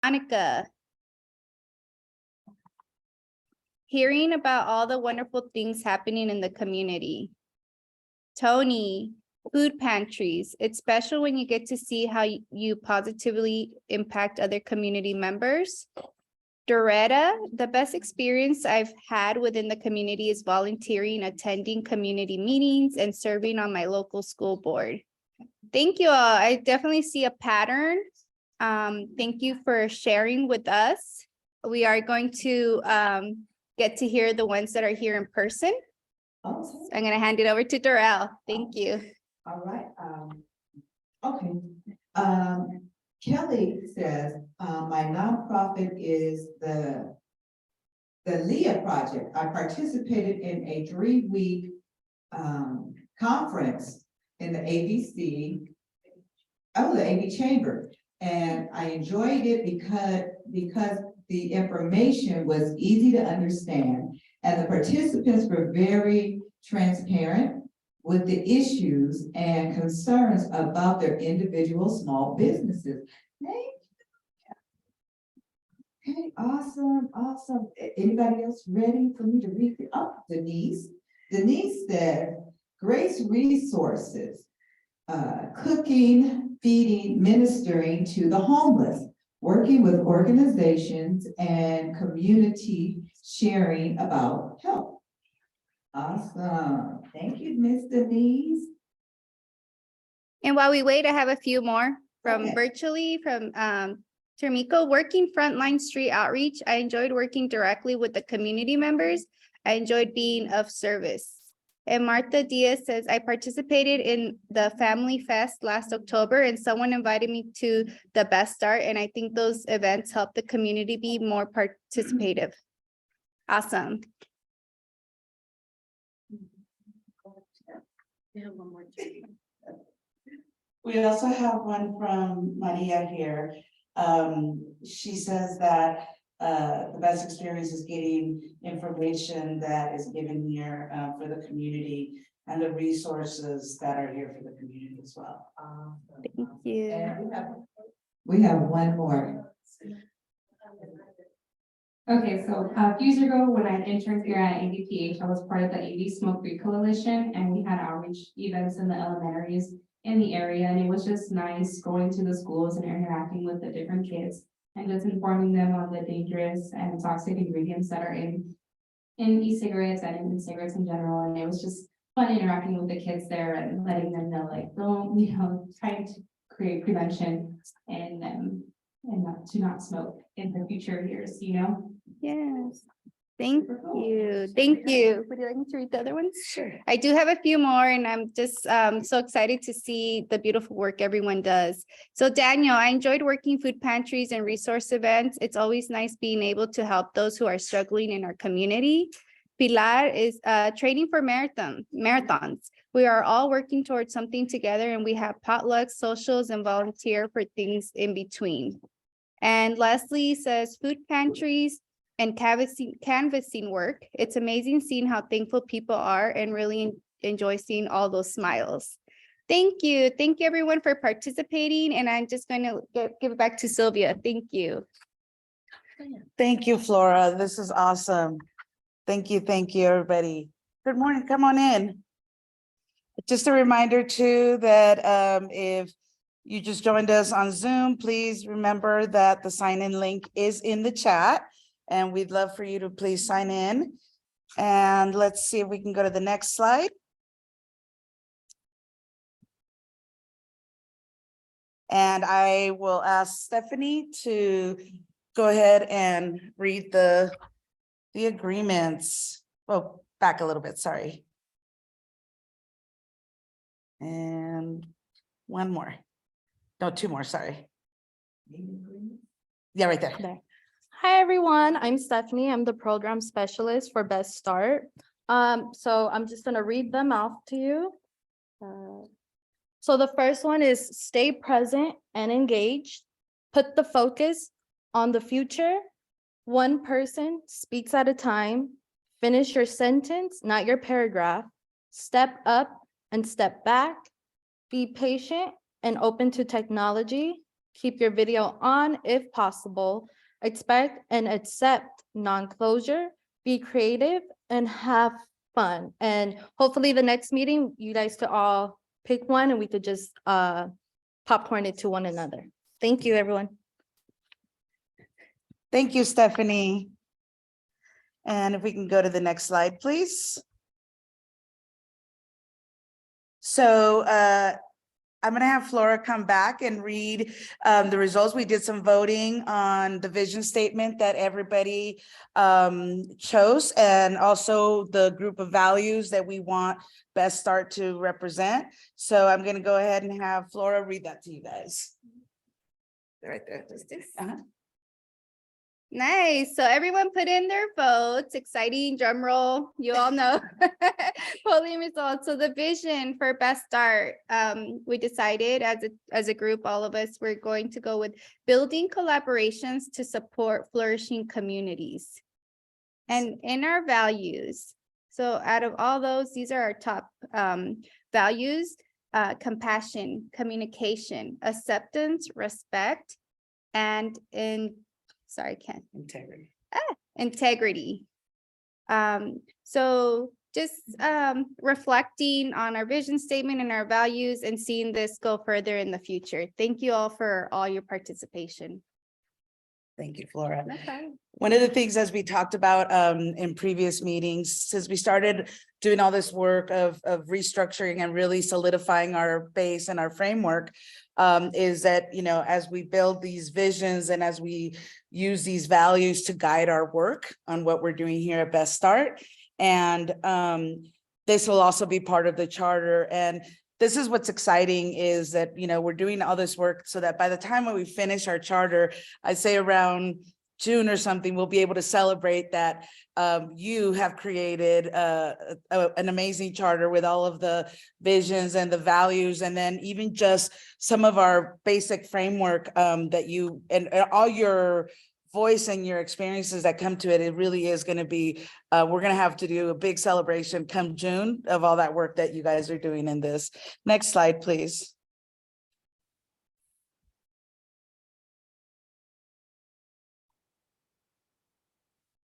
Monica. Hearing about all the wonderful things happening in the community. Tony, food pantries. It's special when you get to see how you positively impact other community members. Doretta, the best experience I've had within the community is volunteering, attending community meetings, and serving on my local school board. Thank you all. I definitely see a pattern. Thank you for sharing with us. We are going to get to hear the ones that are here in person. Okay. So I'm going to hand it over to Darrell. Thank you. All right. Okay. Kelly says, my nonprofit is the Leah Project. I participated in a 3-week conference in the the AV Chamber. And I enjoyed it because the information was easy to understand and the participants were very transparent with the issues and concerns about their individual small businesses. Thank you. Okay, awesome, awesome. Anybody else ready for me to read it? Oh, Denise. Denise said, Grace Resources, cooking, feeding, ministering to the homeless, working with organizations and community sharing about health. Awesome. Thank you, Miss Denise. And while we wait, I have a few more from Okay. virtually from Termico, working frontline street outreach. I enjoyed working directly with the community members. I enjoyed being of service. And Martha Diaz says, I participated in the Family Fest last October and someone invited me to the Best Start. And I think those events help the community be more participative. Awesome. We also have one from Maria here. She says that the best experience is getting information that is given here for the community and the resources that are here for the community as well. Thank you. And we have one more. Okay, so a few years ago, when I interned here at AVPH, I was part of the AV Smoke Free Coalition, and we had outreach events in the elementaries in the area, and it was just nice going to the schools and interacting with the different kids and just informing them on the dangerous and toxic ingredients that are in e-cigarettes and in cigarettes in general. And it was just fun interacting with the kids there and letting them know, like, don't, trying to create prevention and not smoke in the future years, Yes. Thank you. Thank you. Would you like me to read the other ones? Sure. I do have a few more and I'm just so excited to see the beautiful work everyone does. So Daniel, I enjoyed working food pantries and resource events. It's always nice being able to help those who are struggling in our community. Pilar is training for marathons. We are all working towards something together and we have potlucks, socials, and volunteer for things in between. And Leslie says food pantries and canvassing work. It's amazing seeing how thankful people are and really enjoy seeing all those smiles. Thank you. Thank you everyone for participating. And I'm just going to give it back to Sylvia. Thank you. Thank you, Flora. This is awesome. Thank you, everybody. Good morning. Come on in. Just a reminder too that if you just joined us on Zoom, please remember that the sign-in link is in the chat and we'd love for you to please sign in. And let's see if we can go to the next slide. And I will ask Stephanie to go ahead and read the agreements. Oh, back a little bit, sorry. And one more. No, two more, sorry. Yeah, right there. Hi, everyone. I'm Stephanie. I'm the program specialist for Best Start. So I'm just going to read them off to you. So the first one is stay present and engaged. Put the focus on the future. One person speaks at a time. Finish your sentence, not your paragraph. Step up and step back. Be patient and open to technology. Keep your video on if possible. Expect and accept non-closure. Be creative and have fun. And hopefully the next meeting, you guys could all pick one and we could just popcorn it to one another. Thank you, everyone. Thank you, Stephanie. And if we can go to the next slide, please. So I'm gonna have Flora come back and read the results. We did some voting on the vision statement that everybody chose, and also the group of values that we want Best Start to represent. So I'm gonna go ahead and have Flora read that to you guys. They're right there. Nice. So everyone put in their votes. Exciting drum roll. You all know. Polling results. So the vision for Best Start, we decided as a group, all of us, we're going to go with building collaborations to support flourishing communities. And in our values, so out of all those, these are our top values: compassion, communication, acceptance, respect, and Integrity. integrity. So just reflecting on our vision statement and our values and seeing this go further in the future. Thank you all for all your participation. Thank you, Flora. No problem. One of the things, as we talked about in previous meetings, since we started doing all this work of restructuring and really solidifying our base and our framework, is that, you know, as we build these visions and as we use these values to guide our work on what we're doing here at Best Start, and this will also be part of the charter. And this is what's exciting, is that, you know, we're doing all this work so that by the time when we finish our charter, I'd say around June or something, we'll be able to celebrate that you have created an amazing charter with all of the visions and the values, and then even just some of our basic framework that you and all your voice and your experiences that come to it. It really is going to be, we're going to have to do a big celebration come June of all that work that you guys are doing in this. Next slide, please.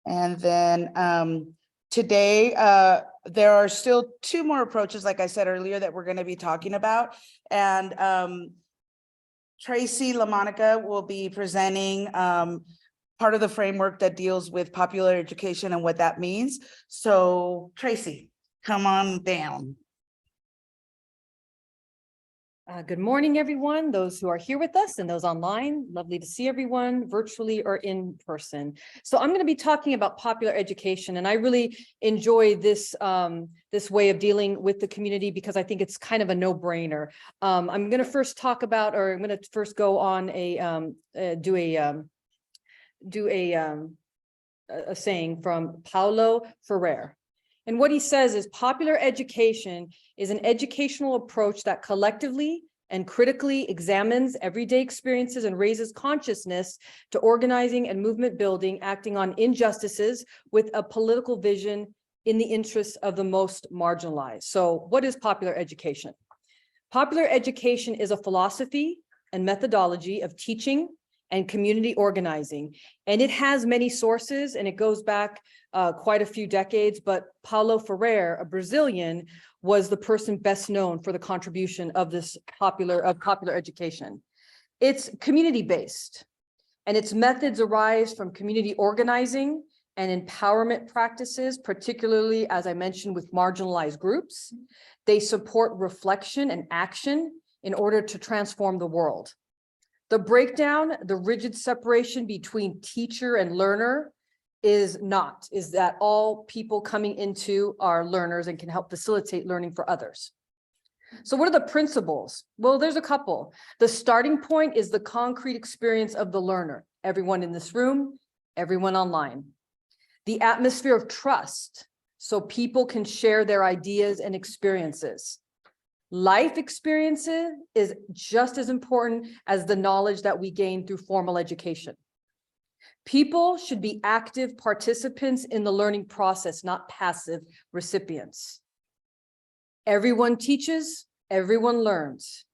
And then today, there are still 2 more approaches, like I said earlier, that we're going to be talking about. And Tracy LaMonica will be presenting part of the framework that deals with popular education and what that means. So Tracy, come on down. Good morning, everyone, those who are here with us and those online. Lovely to see everyone virtually or in person. So I'm going to be talking about popular education, and I really enjoy this this way of dealing with the community because I think it's kind of a no-brainer. I'm going to first talk about, or I'm going to first go on a saying from Paulo Freire. And what he says is popular education is an educational approach that collectively and critically examines everyday experiences and raises consciousness to organizing and movement building, acting on injustices with a political vision in the interests of the most marginalized. So what is popular education? Popular education is a philosophy and methodology of teaching and community organizing. And it has many sources, and it goes back quite a few decades, but Paulo Freire, a Brazilian, was the person best known for the contribution of this popular education. It's community-based, and its methods arise from community organizing and empowerment practices, particularly, as I mentioned, with marginalized groups. They support reflection and action in order to transform the world. The breakdown, the rigid separation between teacher and learner is that all people coming into are learners and can help facilitate learning for others. So what are the principles? Well, there's a couple. The starting point is the concrete experience of the learner, everyone in this room, everyone online. The atmosphere of trust, so people can share their ideas and experiences. Life experiences is just as important as the knowledge that we gain through formal education. People should be active participants in the learning process, not passive recipients. Everyone teaches, everyone learns.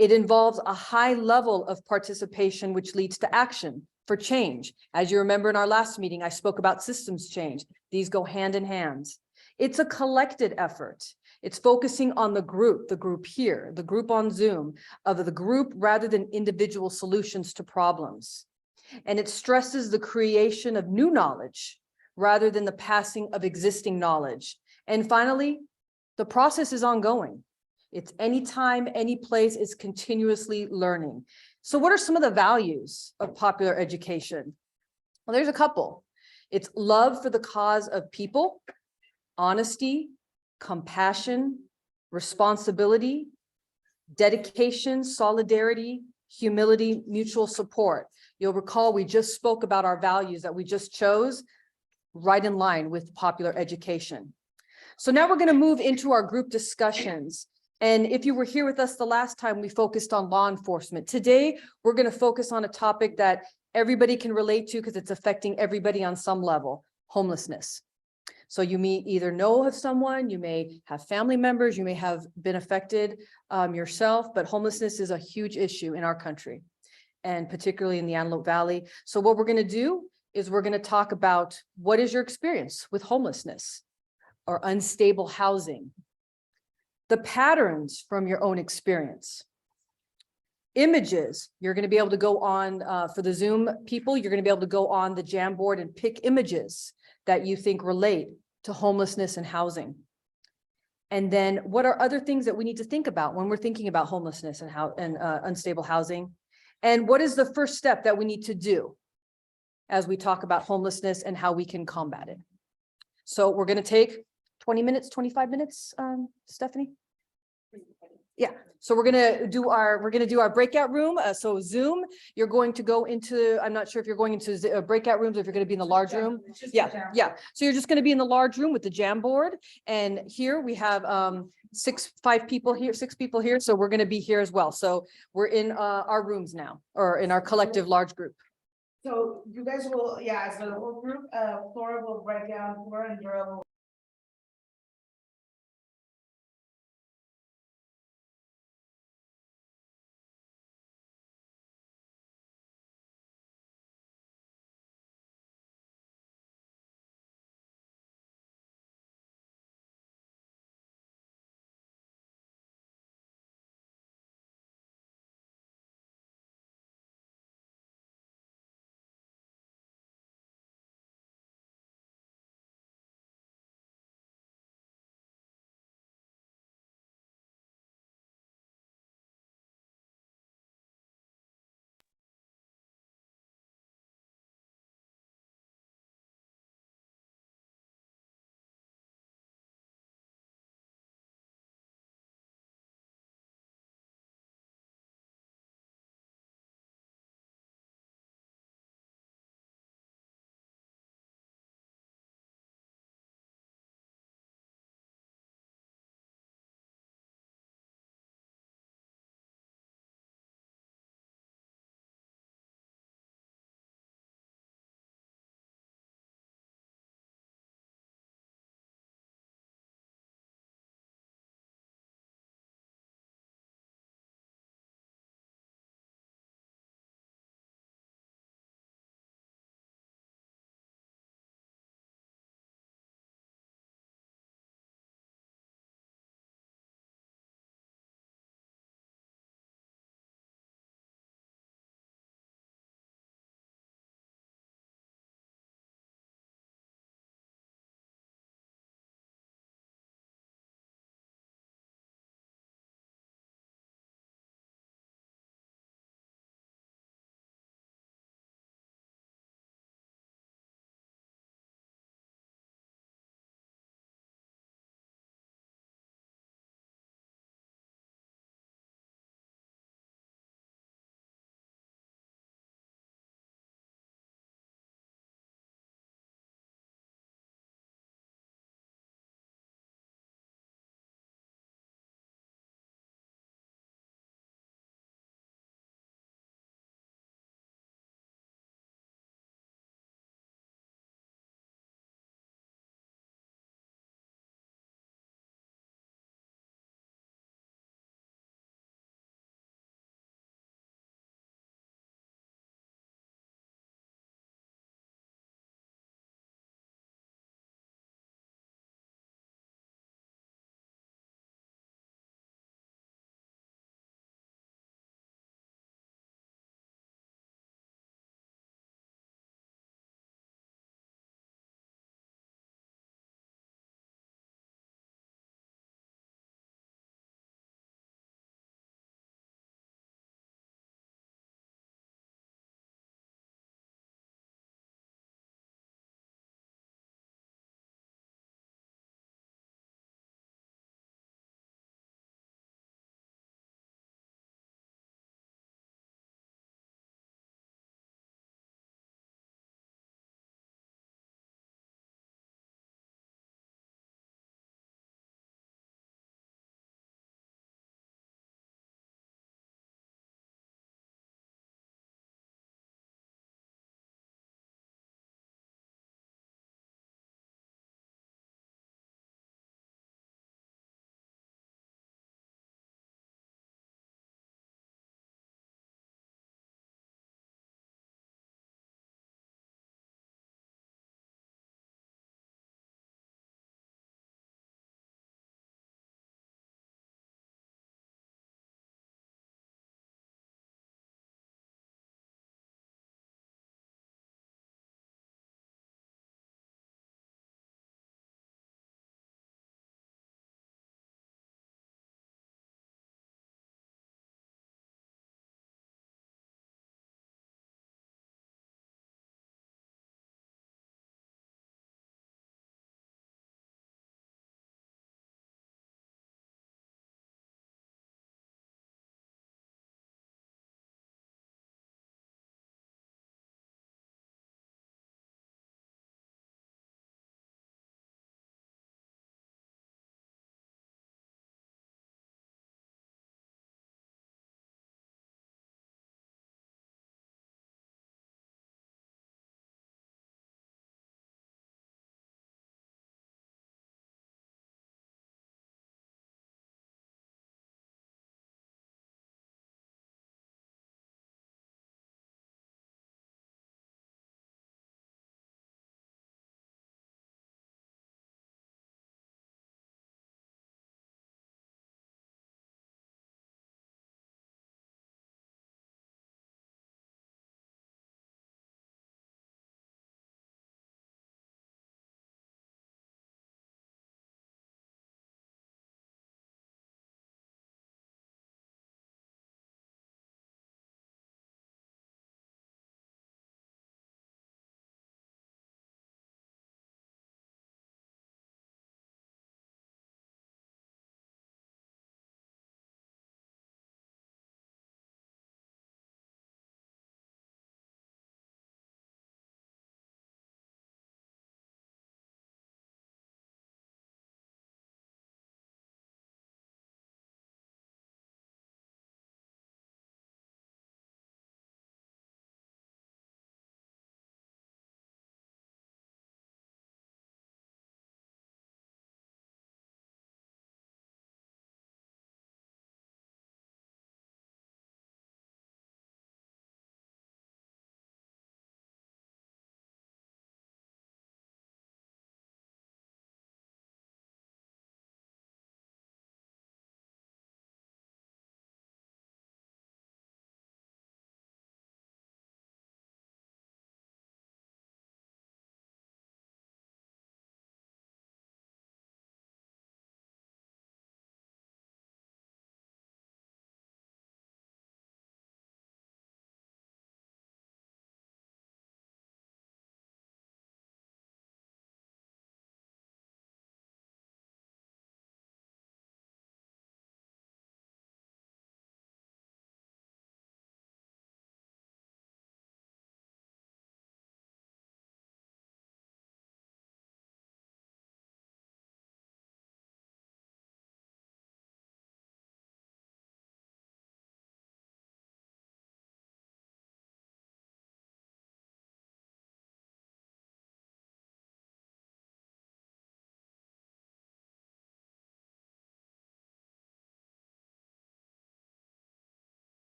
It involves a high level of participation, which leads to action for change. As you remember in our last meeting, I spoke about systems change. These go hand in hand. It's a collected effort. It's focusing on the group here, the group on Zoom, of the group rather than individual solutions to problems. And it stresses the creation of new knowledge rather than the passing of existing knowledge. And finally, the process is ongoing. It's anytime, any place, it's continuously learning. So what are some of the values of popular education? Well, there's a couple. It's love for the cause of people, honesty, compassion, responsibility, dedication, solidarity, humility, mutual support. You'll recall we just spoke about our values that we just chose, right in line with popular education. So now we're going to move into our group discussions. And if you were here with us the last time, we focused on law enforcement. Today, we're going to focus on a topic that everybody can relate to because it's affecting everybody on some level: homelessness. So you may either know of someone, you may have family members, you may have been affected yourself, but homelessness is a huge issue in our country, and particularly in the Antelope Valley. So what we're going to do is we're going to talk about what is your experience with homelessness or unstable housing, the patterns from your own experience. Images, you're going to be able to go on, for the Zoom people, you're going to be able to go on the Jamboard and pick images that you think relate to homelessness and housing. And then what are other things that we need to think about when we're thinking about homelessness and unstable housing? And what is the first step that we need to do as we talk about homelessness and how we can combat it? So we're going to take 20 minutes, 25 minutes, Stephanie? Yeah, so we're gonna do our breakout room. So Zoom, you're going to go into, I'm not sure if you're going into breakout rooms or if you're going to be in the large room. Yeah. So you're just going to be in the large room with the Jamboard. And here we have six people here. So we're going to be here as well. So we're in our rooms now, or in our collective large group. So you guys will, yeah, so the whole group, Flora will write down, Flora and Dura will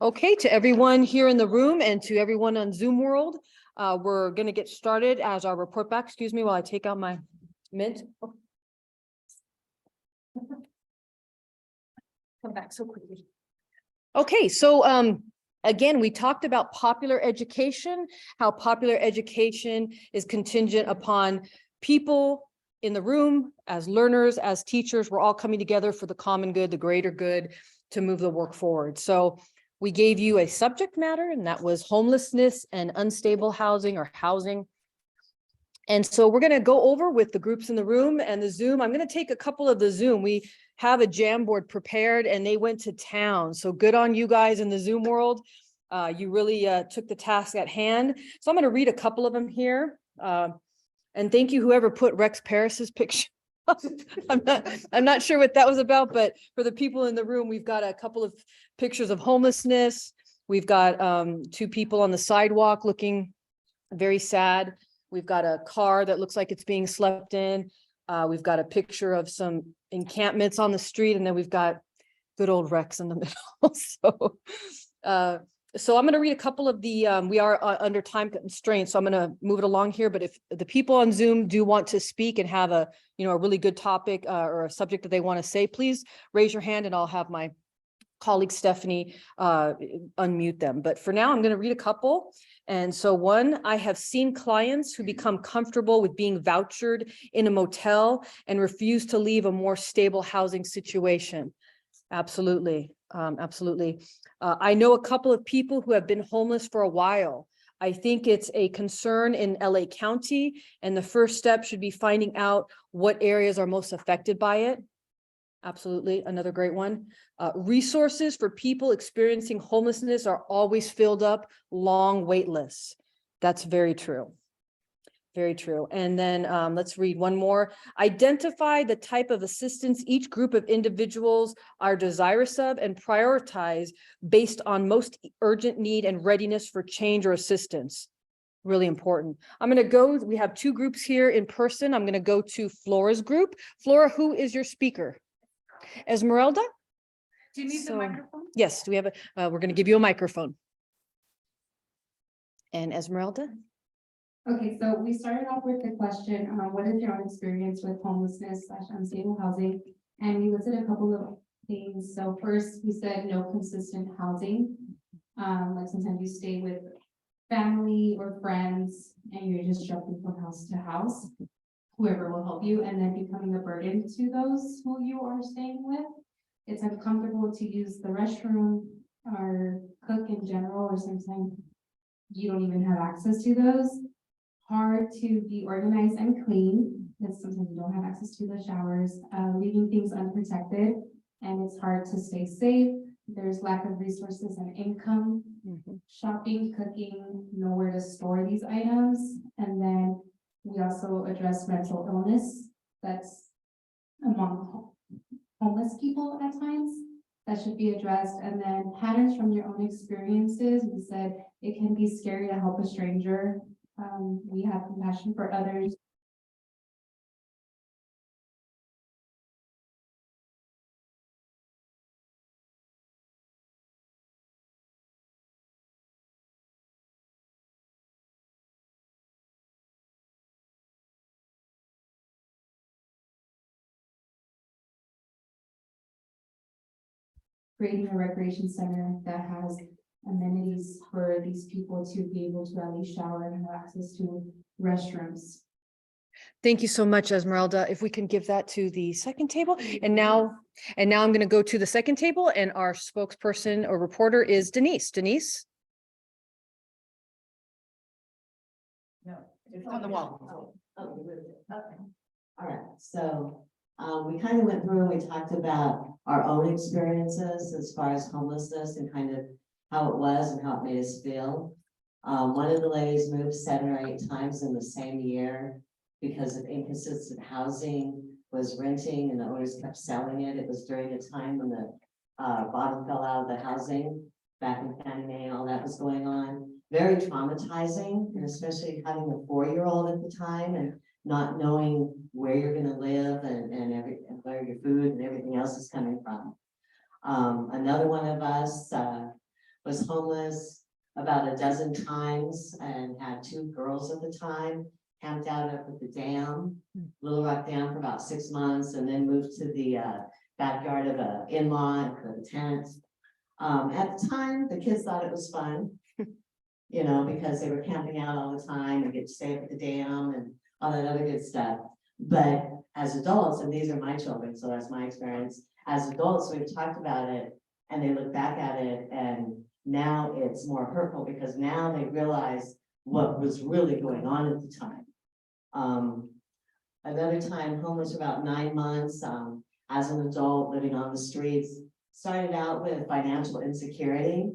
Okay, to everyone here in the room and to everyone on Zoom world, we're going to get started as our report back. Excuse me while I take out my mint. Come back so quickly. Okay, so again, we talked about popular education, how popular education is contingent upon people in the room as learners, as teachers. We're all coming together for the common good, the greater good, to move the work forward. So we gave you a subject matter, and that was homelessness and unstable housing or housing. And so we're going to go over with the groups in the room and the Zoom. I'm going to take a couple of the Zoom. We have a Jamboard prepared and they went to town. So good on you guys in the Zoom world. You really took the task at hand. So I'm going to read a couple of them here. And thank you, whoever put Rex Paris's picture. I'm not sure what that was about, but for the people in the room, we've got a couple of pictures of homelessness. We've got 2 people on the sidewalk looking very sad. We've got a car that looks like it's being slept in. We've got a picture of some encampments on the street, and then we've got good old Rex in the middle. So I'm going to read a couple of the, we are under time constraints, so I'm going to move it along here. But if the people on Zoom do want to speak and have a, a really good topic or a subject that they want to say, please raise your hand and I'll have my colleague Stephanie unmute them. But for now, I'm going to read a couple. And so one, I have seen clients who become comfortable with being vouchered in a motel and refuse to leave a more stable housing situation. Absolutely. Absolutely. I know a couple of people who have been homeless for a while. I think it's a concern in LA County, and the first step should be finding out what areas are most affected by it. Absolutely. Another great one. Resources for people experiencing homelessness are always filled up, long wait lists. That's very true. Very true. And then let's read one more. Identify the type of assistance each group of individuals are desirous of and prioritize based on most urgent need and readiness for change or assistance. Really important. I'm going to go, we have 2 groups here in person. I'm going to go to Flora's group. Flora, who is your speaker? Esmeralda? Do you need the microphone? Yes, do we have we're going to give you a microphone. And Esmeralda? Okay, so we started off with the question, what is your own experience with homelessness / unstable housing? And we listed a couple of things. So first, we said no consistent housing. Like sometimes you stay with family or friends and you're just jumping from house to house, whoever will help you, and then becoming a burden to those who you are staying with. It's uncomfortable to use the restroom or cook in general, or sometimes you don't even have access to those. Hard to be organized and clean, because sometimes you don't have access to the showers, leaving things unprotected, and it's hard to stay safe. There's lack of resources and income, shopping, cooking, nowhere to store these items. And then we also address mental illness that's among homeless people at times. That should be addressed. And then patterns from your own experiences. We said it can be scary to help a stranger. We have compassion for others. Creating a recreation center that has amenities for these people to be able to at least shower and have access to restrooms. Thank you so much, Esmeralda. If we can give that to the second table. And now I'm going to go to the second table, and our spokesperson or reporter is Denise. Denise? No, it's on the wall. Okay. All right, so we kind of went through and we talked about our own experiences as far as homelessness and kind of how it was and how it made us feel. One of the ladies moved 7 or 8 times in the same year because of inconsistent housing, was renting, and the owners kept selling it. It was during a time when the bottom fell out of the housing back in Fannie Mae, all that was going on. Very traumatizing, and especially having a 4-year-old at the time and not knowing where you're going to live and where your food and everything else is coming from. Another one of us was homeless about a dozen times and had 2 girls at the time, camped out up at the dam, Little Rock Dam for about 6 months, and then moved to the backyard of a in-law and put a tent. At the time, the kids thought it was fun, you know, because they were camping out all the time and get to stay up at the dam and all that other good stuff. But as adults, and these are my children, so that's my experience, as adults, we've talked about it and they look back at it and now it's more hurtful because now they realize what was really going on at the time. Another time, homeless for about 9 months, as an adult living on the streets, started out with financial insecurity,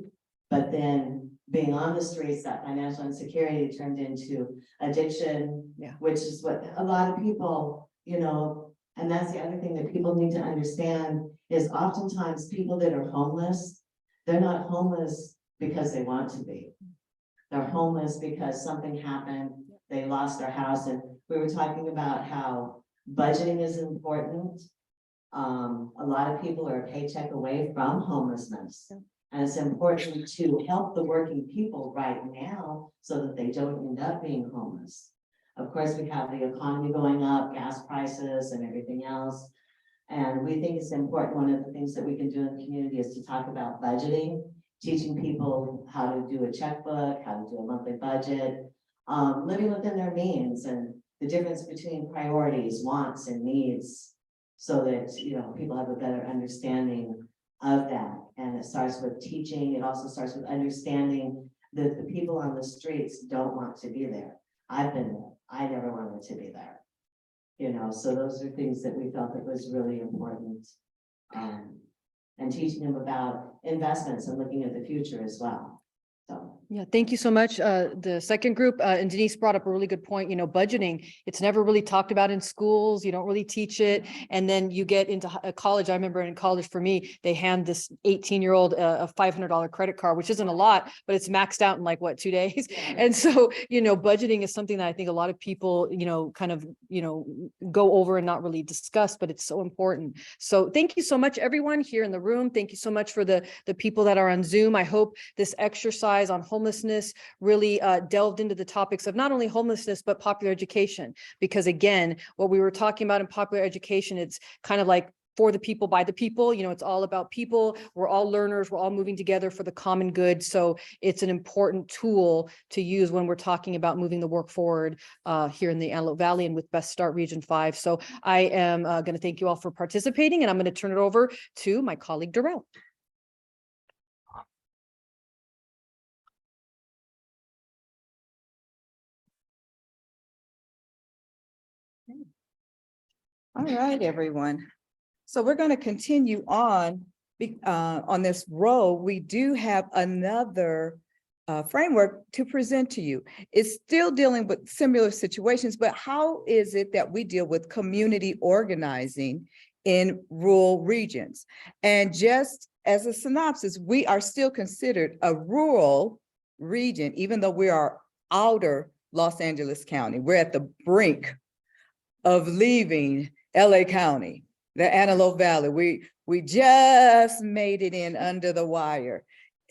but then being on the streets, that financial insecurity turned into addiction, which is what a lot of people, you know, and that's the other thing that people need to understand is oftentimes people that are homeless, they're not homeless because they want to be. They're homeless because something happened, they lost their house, and we were talking about how budgeting is important. A lot of people are a paycheck away from homelessness. And it's important to help the working people right now so that they don't end up being homeless. Of course, we have the economy going up, gas prices and everything else. And we think it's important, one of the things that we can do in the community is to talk about budgeting, teaching people how to do a checkbook, how to do a monthly budget, living within their means and the difference between priorities, wants and needs, so that, you know, people have a better understanding of that. And it starts with teaching. It also starts with understanding that the people on the streets don't want to be there. I've been there. I never wanted to be there. You know, so those are things that we felt that was really important. And teaching them about investments and looking at the future as well. So. Yeah, thank you so much. The second group, and Denise brought up a really good point, you know, budgeting, it's never really talked about in schools. You don't really teach it. And then you get into college. I remember in college for me, they hand this 18-year-old a $500 credit card, which isn't a lot, but it's maxed out in like what, 2 days. And so, you know, budgeting is something that I think a lot of people, you know, kind of, you know, go over and not really discuss, but it's so important. So thank you so much, everyone here in the room. Thank you so much for the people that are on Zoom. I hope this exercise on homelessness really delved into the topics of not only homelessness, but popular education. Because again, what we were talking about in popular education, it's kind of like for the people, by the people, you know, it's all about people. We're all learners. We're all moving together for the common good. So it's an important tool to use when we're talking about moving the work forward here in the Antelope Valley and with Best Start Region 5. So I am going to thank you all for participating, and I'm going to turn it over to my colleague, Darrell. All right, everyone. So we're going to continue on this row. We do have another framework to present to you. It's still dealing with similar situations, but how is it that we deal with community organizing in rural regions? And just as a synopsis, we are still considered a rural region, even though we are outer Los Angeles County. We're at the brink of leaving LA County, the Antelope Valley. We just made it in under the wire.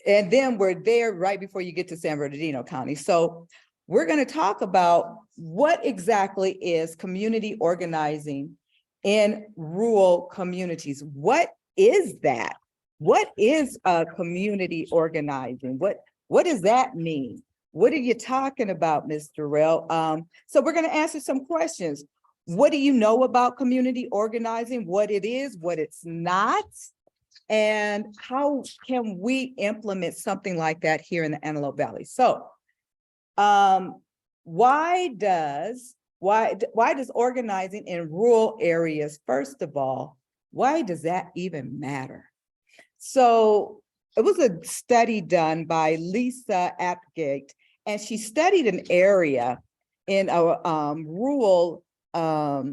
And then we're there right before you get to San Bernardino County. So we're going to talk about what exactly is community organizing in rural communities. What is that? What is community organizing? What does that mean? What are you talking about, Ms. Darrell? So we're going to answer some questions. What do you know about community organizing, what it is, what it's not, and how can we implement something like that here in the Antelope Valley? So why does organizing in rural areas, first of all, why does that even matter? So it was a study done by Lisa Apgate, and she studied an area in a rural or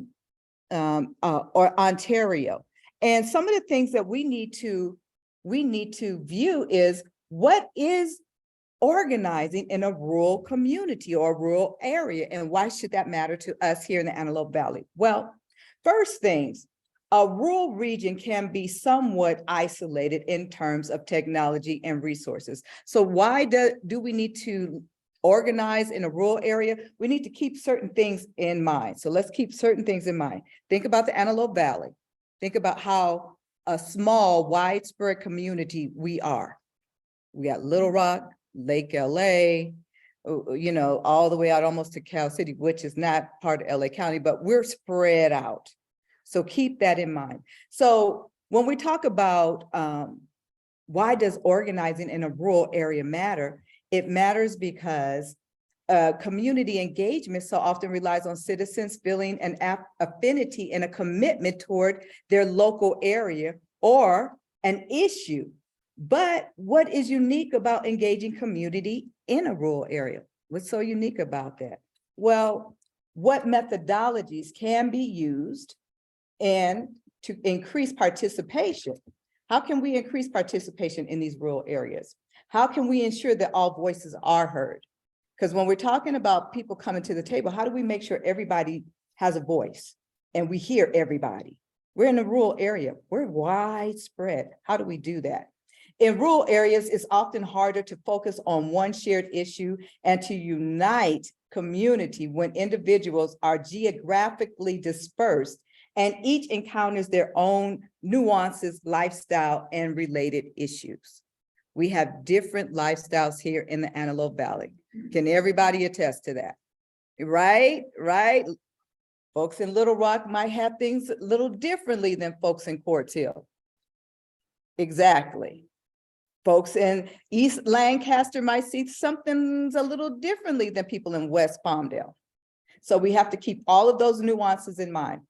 Ontario. And some of the things that we need to view is what is organizing in a rural community or a rural area, and why should that matter to us here in the Antelope Valley? Well, first things, A rural region can be somewhat isolated in terms of technology and resources. So why do we need to organize in a rural area? We need to keep certain things in mind. So let's keep certain things in mind. Think about the Antelope Valley. Think about how a small, widespread community we are. We got Little Rock, Lake LA, you know, all the way out almost to Cal City, which is not part of LA County, but we're spread out. So keep that in mind. So when we talk about why does organizing in a rural area matter? It matters because community engagement so often relies on citizens feeling an affinity and a commitment toward their local area or an issue. But what is unique about engaging community in a rural area? What's so unique about that? Well, what methodologies can be used and to increase participation? How can we increase participation in these rural areas? How can we ensure that all voices are heard? Because when we're talking about people coming to the table, how do we make sure everybody has a voice and we hear everybody? We're in a rural area, we're widespread. How do we do that? In rural areas, it's often harder to focus on one shared issue and to unite community when individuals are geographically dispersed and each encounters their own nuances, lifestyle, and related issues. We have different lifestyles here in the Antelope Valley. Can everybody attest to that? Right, right. Folks in Little Rock might have things a little differently than folks in Quartz Hill. Exactly. Folks in East Lancaster might see something a little differently than people in West Palmdale. So we have to keep all of those nuances in mind.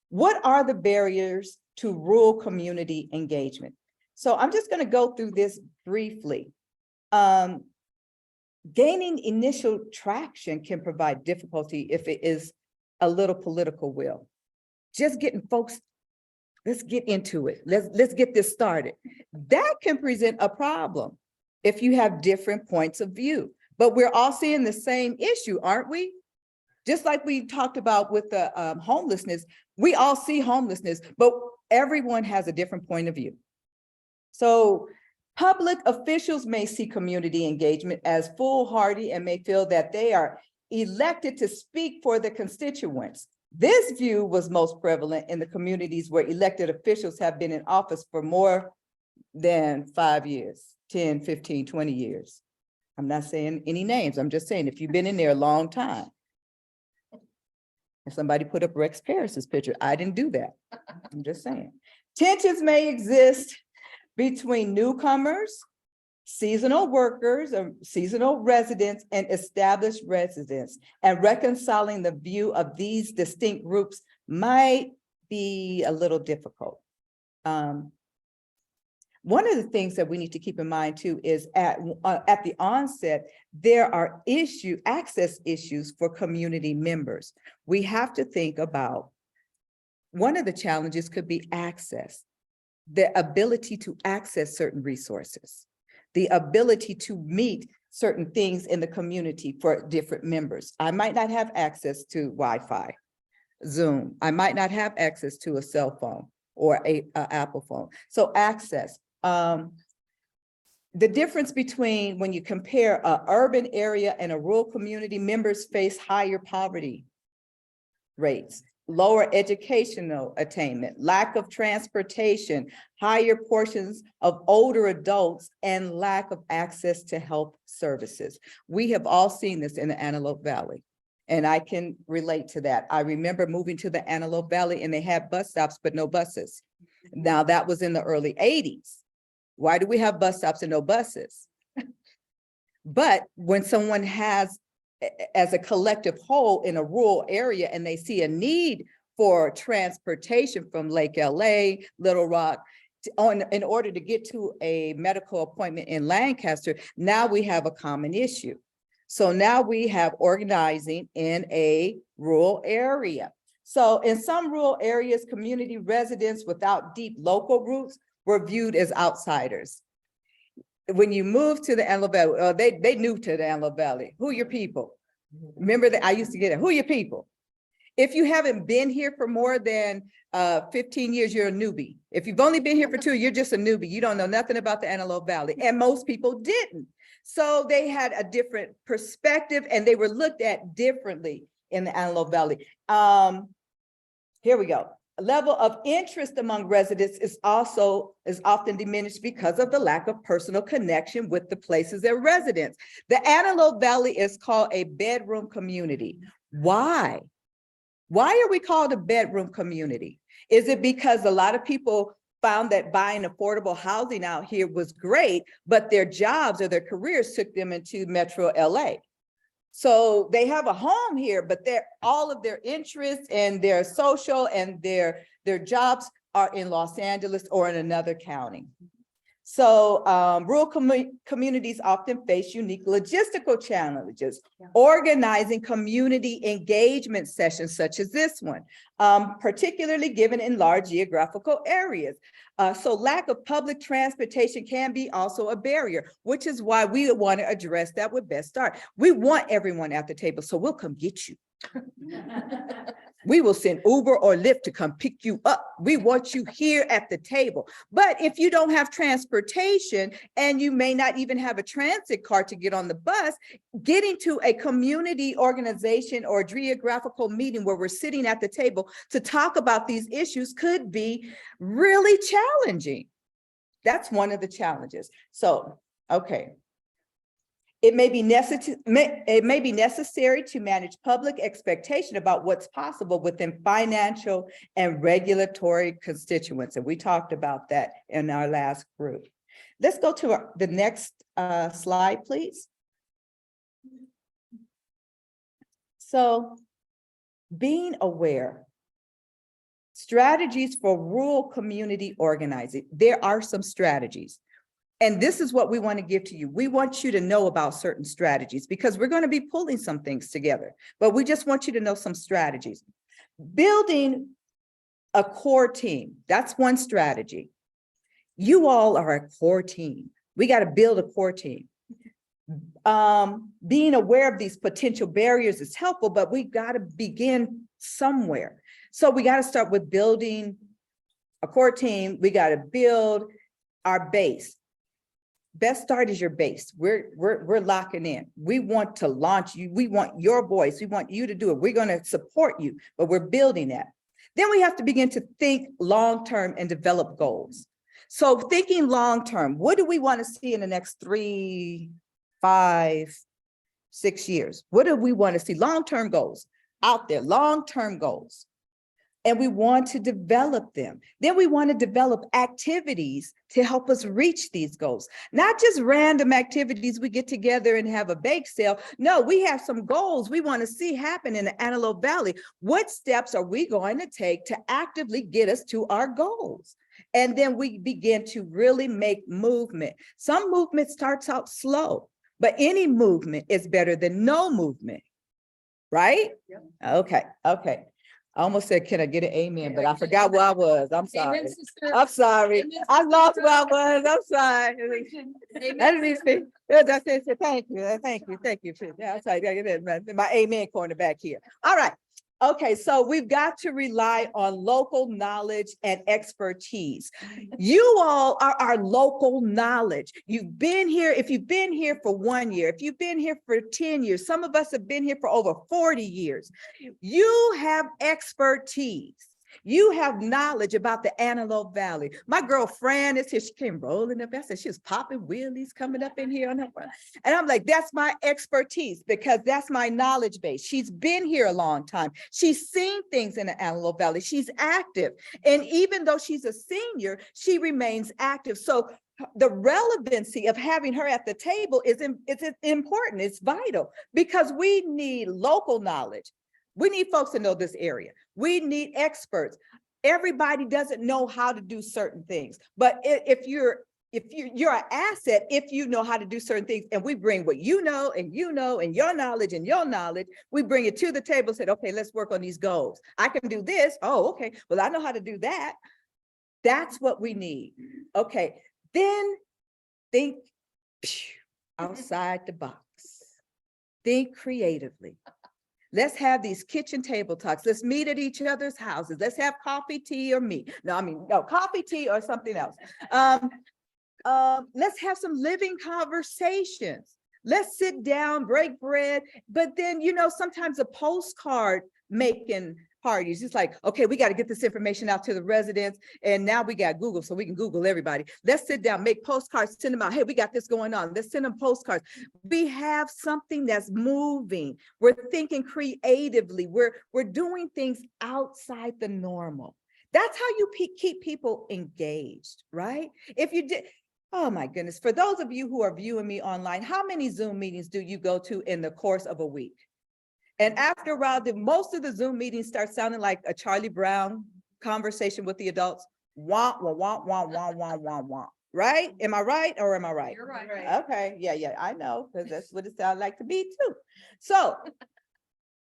What are the barriers to rural community engagement? So I'm just going to go through this briefly. Gaining initial traction can provide difficulty if it is a little political will. Just getting folks, let's get into it. Let's get this started. That can present a problem if you have different points of view. But we're all seeing the same issue, aren't we? Just like we talked about with the homelessness, we all see homelessness, but everyone has a different point of view. So public officials may see community engagement as foolhardy and may feel that they are elected to speak for the constituents. This view was most prevalent in the communities where elected officials have been in office for more than 5 years, 10, 15, 20 years. I'm not saying any names. I'm just saying if you've been in there a long time. If somebody put up Rex Paris's picture, I didn't do that. I'm just saying. Tensions may exist between newcomers, seasonal workers, or seasonal residents, and established residents, and reconciling the view of these distinct groups might be a little difficult. One of the things that we need to keep in mind too is at the onset, there are access issues for community members. We have to think about, one of the challenges could be access, the ability to access certain resources, the ability to meet certain things in the community for different members. I might not have access to Wi-Fi, Zoom. I might not have access to a cell phone or a Apple phone. So access. The difference between when you compare an urban area and a rural community, members face higher poverty rates, lower educational attainment, lack of transportation, higher portions of older adults, and lack of access to health services. We have all seen this in the Antelope Valley, and I can relate to that. I remember moving to the Antelope Valley and they had bus stops, but no buses. Now that was in the early 80s. Why do we have bus stops and no buses? But when someone has, as a collective whole in a rural area, and they see a need for transportation from Lake LA, Little Rock, in order to get to a medical appointment in Lancaster, now we have a common issue. So now we have organizing in a rural area. So in some rural areas, community residents without deep local roots were viewed as outsiders. When you move to the Antelope Valley, they new to the Antelope Valley. Who your people? Remember that I used to get it. Who your people? If you haven't been here for more than 15 years, you're a newbie. If you've only been here for 2, you're just a newbie. You don't know nothing about the Antelope Valley, and most people didn't. So they had a different perspective and they were looked at differently in the Antelope Valley. Here we go. A level of interest among residents is often diminished because of the lack of personal connection with the places they're residents. The Antelope Valley is called a bedroom community. Why? Why are we called a bedroom community? Is it because a lot of people found that buying affordable housing out here was great, but their jobs or their careers took them into Metro LA? So they have a home here, but all of their interests and their social and their jobs are in Los Angeles or in another county. So rural communities often face unique logistical challenges, organizing community engagement sessions such as this one, particularly given in large geographical areas. So lack of public transportation can be also a barrier, which is why we want to address that with Best Start. We want everyone at the table, so we'll come get you. We will send Uber or Lyft to come pick you up. We want you here at the table. But if you don't have transportation and you may not even have a transit card to get on the bus, getting to a community organization or geographical meeting where we're sitting at the table to talk about these issues could be really challenging. That's one of the challenges. So, okay. It may be necessary to manage public expectation about what's possible within financial and regulatory constituents. And we talked about that in our last group. Let's go to the next slide, please. So being aware, strategies for rural community organizing. There are some strategies. And this is what we want to give to you. We want you to know about certain strategies because we're going to be pulling some things together, but we just want you to know some strategies. Building a core team, that's one strategy. You all are a core team. We got to build a core team. Being aware of these potential barriers is helpful, but we got to begin somewhere. So we got to start with building a core team. We got to build our base. Best Start is your base. We're locking in. We want to launch you. We want your voice. We want you to do it. We're going to support you, but we're building that. Then we have to begin to think long-term and develop goals. So thinking long-term, what do we want to see in the next 3, 5, 6 years? What do we want to see? Long-term goals out there, long-term goals. And we want to develop them. Then we want to develop activities to help us reach these goals. Not just random activities we get together and have a bake sale. No, we have some goals we want to see happen in the Antelope Valley. What steps are we going to take to actively get us to our goals? And then we begin to really make movement. Some movement starts out slow, but any movement is better than no movement, right? Yep. Okay. I almost said, can I get an amen? But I forgot where I was. I'm sorry. I'm sorry. I lost where I was. I'm sorry. I didn't even speak. That's it. Thank you. Thank you. Yeah, I'm sorry. My amen corner back here. All right. Okay, so we've got to rely on local knowledge and expertise. You all are our local knowledge. You've been here, if you've been here for 1 year, if you've been here for 10 years, some of us have been here for over 40 years. You have expertise. You have knowledge about the Antelope Valley. My girl Fran is here. She came rolling up. I said she was popping wheelies coming up in here on her front. And I'm like, that's my expertise because that's my knowledge base. She's been here a long time. She's seen things in the Antelope Valley. She's active. And even though she's a senior, she remains active. So the relevancy of having her at the table is important. It's vital because we need local knowledge. We need folks to know this area. We need experts. Everybody doesn't know how to do certain things, but if you're an asset, if you know how to do certain things, and we bring what you know and your knowledge and your knowledge, we bring it to the table and said, okay, let's work on these goals. I can do this. Oh, okay. Well, I know how to do that. That's what we need. Okay. Then think outside the box. Think creatively. Let's have these kitchen table talks. Let's meet at each other's houses. Let's have coffee, tea, or meat. No, coffee, tea, or something else. Let's have some living conversations. Let's sit down, break bread. But then, sometimes a postcard making parties, it's like, okay, we got to get this information out to the residents. And now we got Google, so we can Google everybody. Let's sit down, make postcards, send them out. Hey, we got this going on. Let's send them postcards. We have something that's moving. We're thinking creatively. We're doing things outside the normal. That's how you keep people engaged, right? If you did, oh my goodness, for those of you who are viewing me online, how many Zoom meetings do you go to in the course of a week? And after a while, most of the Zoom meetings start sounding like a Charlie Brown conversation with the adults. Wah, wah, wah, wah, wah, wah, wah, wah. Right? Am I right or am I right? You're right. Okay, yeah, I know, because that's what it sounds like to me too. So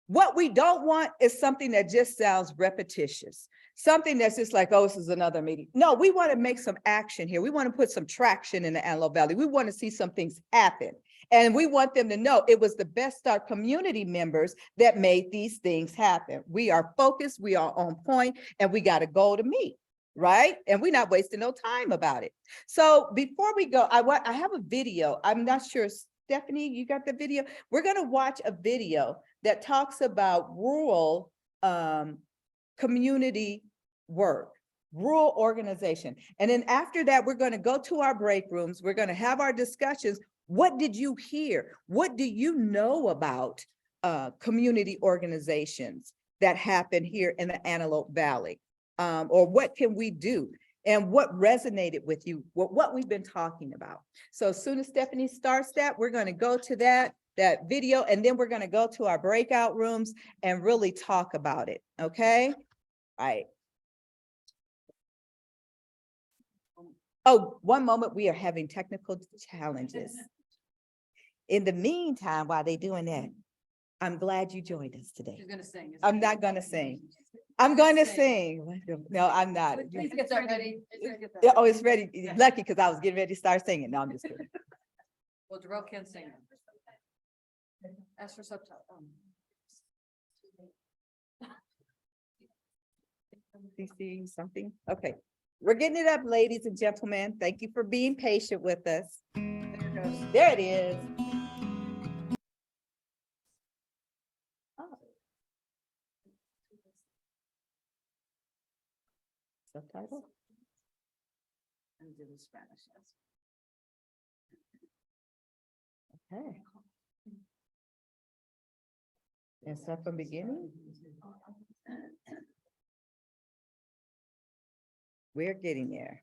what we don't want is something that just sounds repetitious. Something that's just like, oh, this is another meeting. No, we want to make some action here. We want to put some traction in the Antelope Valley. We want to see some things happen. And we want them to know it was the Best Start community members that made these things happen. We are focused, we are on point, and we got a goal to meet, right? And we're not wasting no time about it. So before we go, I have a video. I'm not sure, Stephanie, you got the video? We're going to watch a video that talks about rural community work, rural organization. And then after that, we're going to go to our break rooms. We're going to have our discussions. What did you hear? What do you know about community organizations that happen here in the Antelope Valley? Or what can we do? And what resonated with you? What we've been talking about. So as soon as Stephanie starts that, we're going to go to that video, and then we're going to go to our breakout rooms and really talk about it. Okay. All right. Oh, one moment, we are having technical challenges. In the meantime, while they're doing that, I'm glad you joined us today. She's gonna sing. I'm not going to sing. I'm going to sing. No, I'm not. Please get that ready. Yeah, oh, it's ready. Lucky because I was getting ready to start singing. No, I'm just kidding. Well, Darrell can't sing. Ask for subtitles. See something? Okay. We're getting it up, ladies and gentlemen. Thank you for being patient with us. There it is. Oh. Subtitle? Okay. And start from beginning? We're getting there.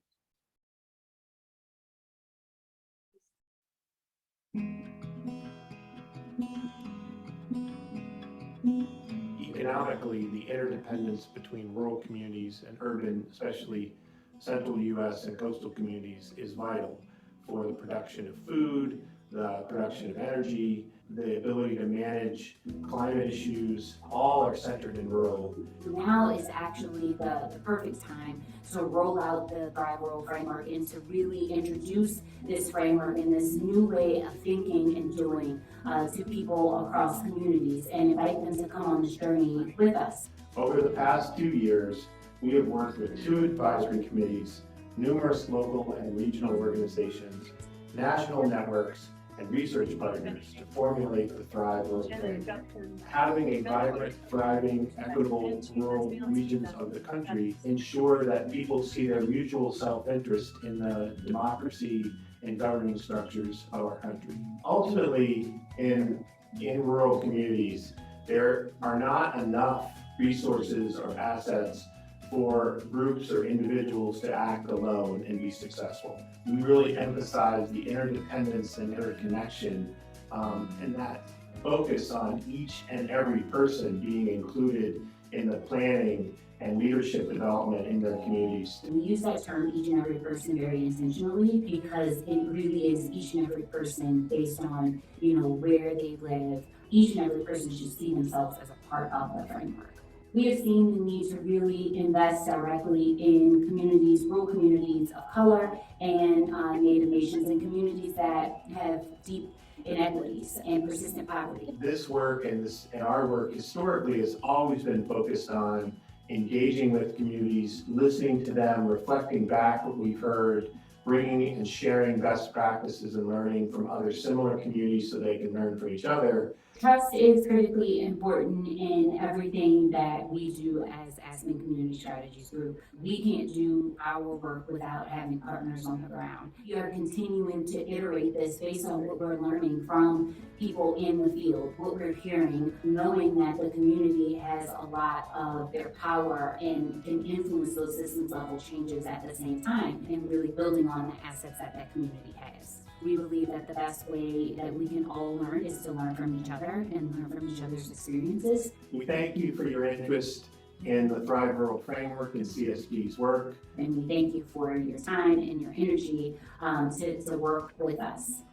Economically, the interdependence between rural communities and urban, especially central US and coastal communities, is vital for the production of food, the production of energy, the ability to manage climate issues, all are centered in rural. Now is actually the perfect time to roll out the Thrive Rural framework and to really introduce this framework and this new way of thinking and doing to people across communities and invite them to come on this journey with us. Over the past 2 years, we have worked with 2 advisory committees, numerous local and regional organizations, national networks, and research partners to formulate the Thrive Rural framework. Having a vibrant, thriving, equitable rural regions of the country ensure that people see their mutual self-interest in the democracy and governing structures of our country. Ultimately, in rural communities, there are not enough resources or assets for groups or individuals to act alone and be successful. We really emphasize the interdependence and interconnection and that focus on each and every person being included in the planning and leadership development in their communities. We use that term each and every person very intentionally because it really is each and every person based on, where they live. Each and every person should see themselves as a part of the framework. We have seen the need to really invest directly in communities, rural communities of color and Native nations and communities that have deep inequities, and persistent poverty. This work and our work historically has always been focused on engaging with communities, listening to them, reflecting back what we've heard, bringing and sharing best practices and learning from other similar communities so they can learn from each other. Trust is critically important in everything that we do as Aspen Community Strategies Group. We can't do our work without having partners on the ground. We are continuing to iterate this based on what we're learning from people in the field, what we're hearing, knowing that the community has a lot of their power and can influence those systems level changes at the same time, and really building on the assets that that community has. We believe that the best way that we can all learn is to learn from each other and learn from each other's experiences. We thank you for your interest in the Thrive Rural Framework and CSG's work. And we thank you for your time and your energy to work with us.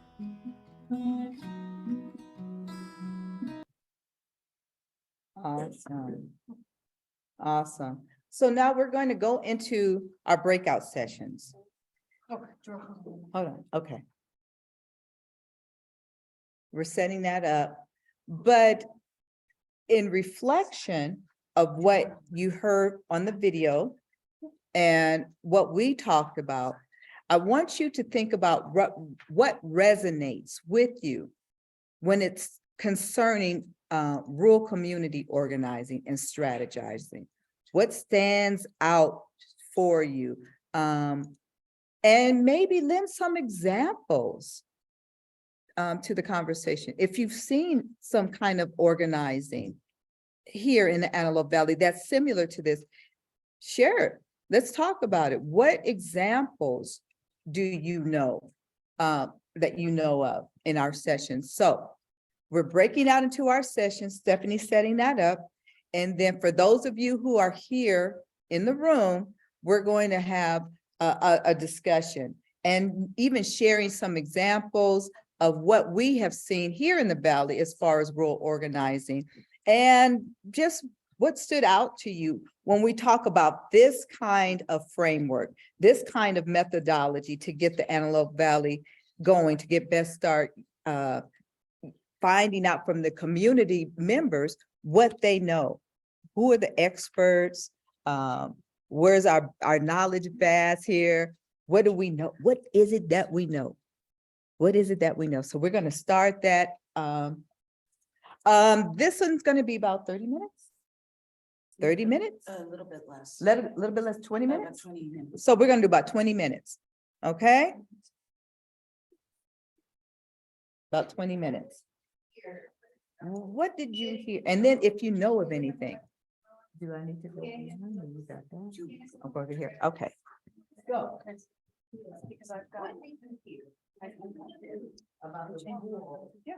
Awesome. Awesome. So now we're going to go into our breakout sessions. Hold on, okay. We're setting that up, but in reflection of what you heard on the video and what we talked about, I want you to think about what resonates with you when it's concerning rural community organizing and strategizing. What stands out for you? And maybe lend some examples to the conversation. If you've seen some kind of organizing here in the Antelope Valley that's similar to this, share it. Let's talk about it. What examples do you know that you know of in our sessions? So we're breaking out into our sessions. Stephanie's setting that up. And then for those of you who are here in the room, we're going to have a discussion and even sharing some examples of what we have seen here in the Valley as far as rural organizing, and just what stood out to you when we talk about this kind of framework, this kind of methodology to get the Antelope Valley going, to get Best Start, finding out from the community members what they know. Who are the experts? Where's our knowledge base here? What do we know? What is it that we know? What is it that we know? So we're going to start that. This one's going to be about 30 minutes. 30 minutes? A little bit less. Little bit less, 20 About minutes? 20 minutes. So we're going to do about 20 minutes. Okay? About 20 minutes. What did you hear? And then if you know of anything. Do I need to go? I'll go over here. Okay. Go. Because I've got. About the change. Yeah.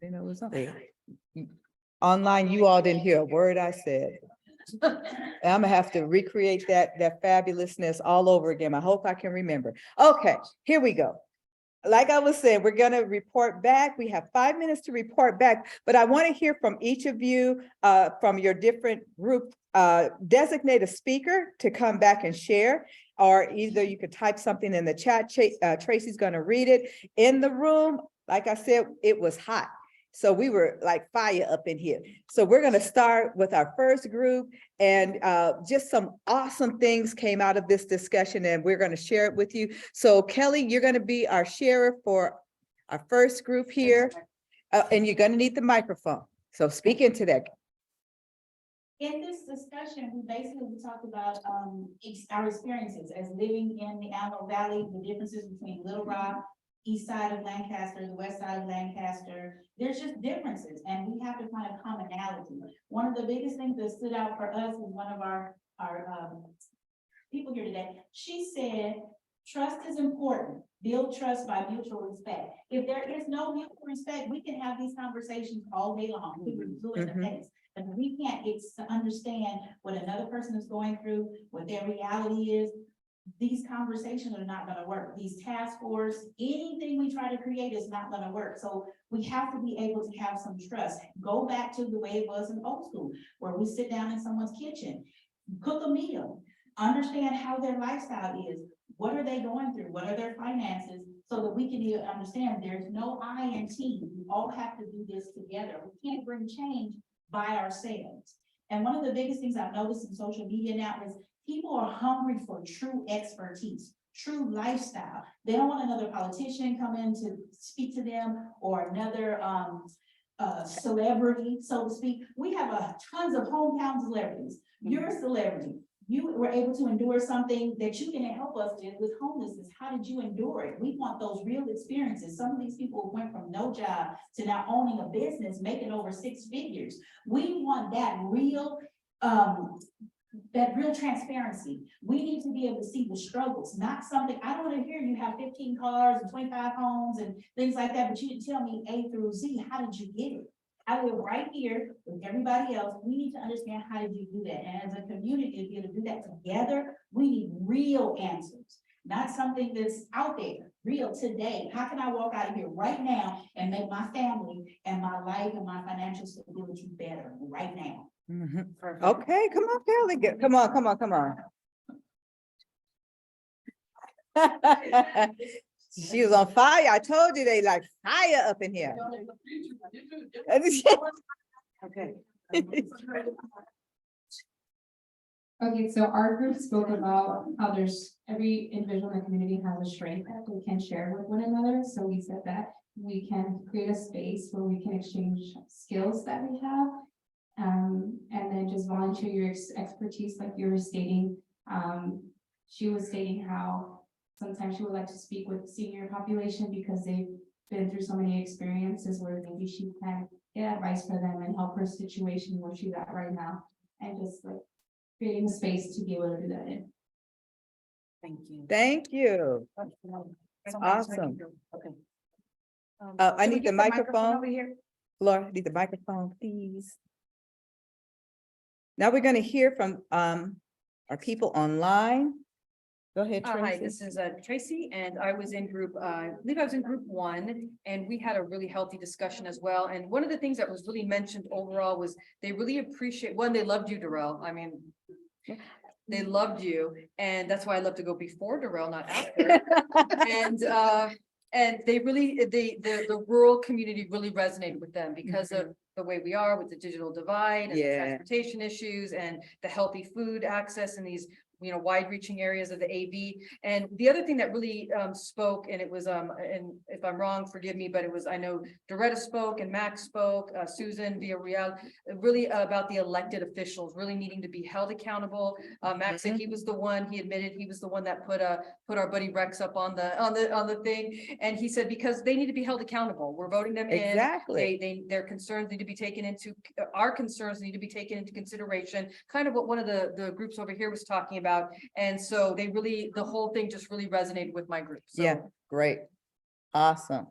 didn't know it was on. Online, you all didn't hear a word I said. I'm gonna have to recreate that fabulousness all over again. I hope I can remember. Okay, here we go. Like I was saying, we're gonna report back. We have 5 minutes to report back, but I want to hear from each of you, from your different group. Designate a speaker to come back and share, or either you could type something in the chat. Tracy's gonna read it. In the room, like I said, it was hot. So we were like fire up in here. So we're gonna start with our first group, and just some awesome things came out of this discussion, and we're gonna share it with you. So Kelly, you're gonna be our sharer for our first group here, and you're gonna need the microphone. So speak into that. In this discussion, we talked about our experiences as living in the Antelope Valley, the differences between Little Rock, east side of Lancaster, the west side of Lancaster. There's just differences, and we have to find a commonality. One of the biggest things that stood out for us was one of our people here today. She said, trust is important. Build trust by mutual respect. If there is no mutual respect, we can have these conversations all day long. We would do it in the face. But we can't understand what another person is going through, what their reality is. These conversations are not gonna work. These task force, anything we try to create is not gonna work. So we have to be able to have some trust. Go back to the way it was in old school, where we sit down in someone's kitchen, cook a meal, understand how their lifestyle is. What are they going through? What are their finances? So that we can even understand there's no I in team. We all have to do this together. We can't bring change by ourselves. And one of the biggest things I've noticed in social media now is people are hungry for true expertise, true lifestyle. They don't want another politician come in to speak to them, or another celebrity, so to speak. We have tons of hometown celebrities. You're a celebrity. You were able to endure something that you can help us with homelessness. How did you endure it? We want those real experiences. Some of these people went from no job to now owning a business, making over 6 figures. We want that real transparency. We need to be able to see the struggles, not something. I don't want to hear you have 15 cars and 25 homes and things like that, but you didn't tell me A through Z. How did you get it? I live right here with everybody else. We need to understand, how did you do that? And as a community, to be able to do that together, we need real answers, not something that's out there, real today. How can I walk out of here right now and make my family and my life and my financial stability better right now? Okay, come on, Kelly. Come on. She was on fire. I told you they like fire up in here. Okay. Okay, so our group spoke about how there's every individual in the community has a strength that we can share with one another. So we said that we can create a space where we can exchange skills that we have. And then just volunteer your expertise, like you were stating. She was stating how sometimes she would like to speak with senior population because they've been through so many experiences where maybe she can get advice for them and help her situation where she's at right now. And just like creating a space to be able to do that in. Thank you. Thank you. That's awesome. Okay. I need the microphone over here. Laura, I need the microphone, please. Now we're going to hear from our people online. Go ahead, Tracy. Hi, this is Tracy, and I was in group, I believe I was in group 1, and we had a really healthy discussion as well. And one of the things that was really mentioned overall was they really appreciate, one, they loved you, Darrell. I mean, they loved you, and that's why I love to go before Darrell, not after. And they really, the rural community really resonated with them because of the way we are with the digital divide and the transportation issues and the healthy food access in these, you know, wide-reaching areas of the AV. And the other thing that really spoke, and it was, and if I'm wrong, forgive me, but it was, I know Doretta spoke and Max spoke, Susan Villarreal, really about the elected officials really needing to be held accountable. Max said he was the one, he admitted he was the one that put our buddy Rex up on the thing. And he said, because they need to be held accountable. We're voting them in. Exactly. Their concerns need to be taken into, our concerns need to be taken into consideration. Kind of what one of the groups over here was talking about. And so they really, the whole thing just really resonated with my group. So. Yeah, great. Awesome.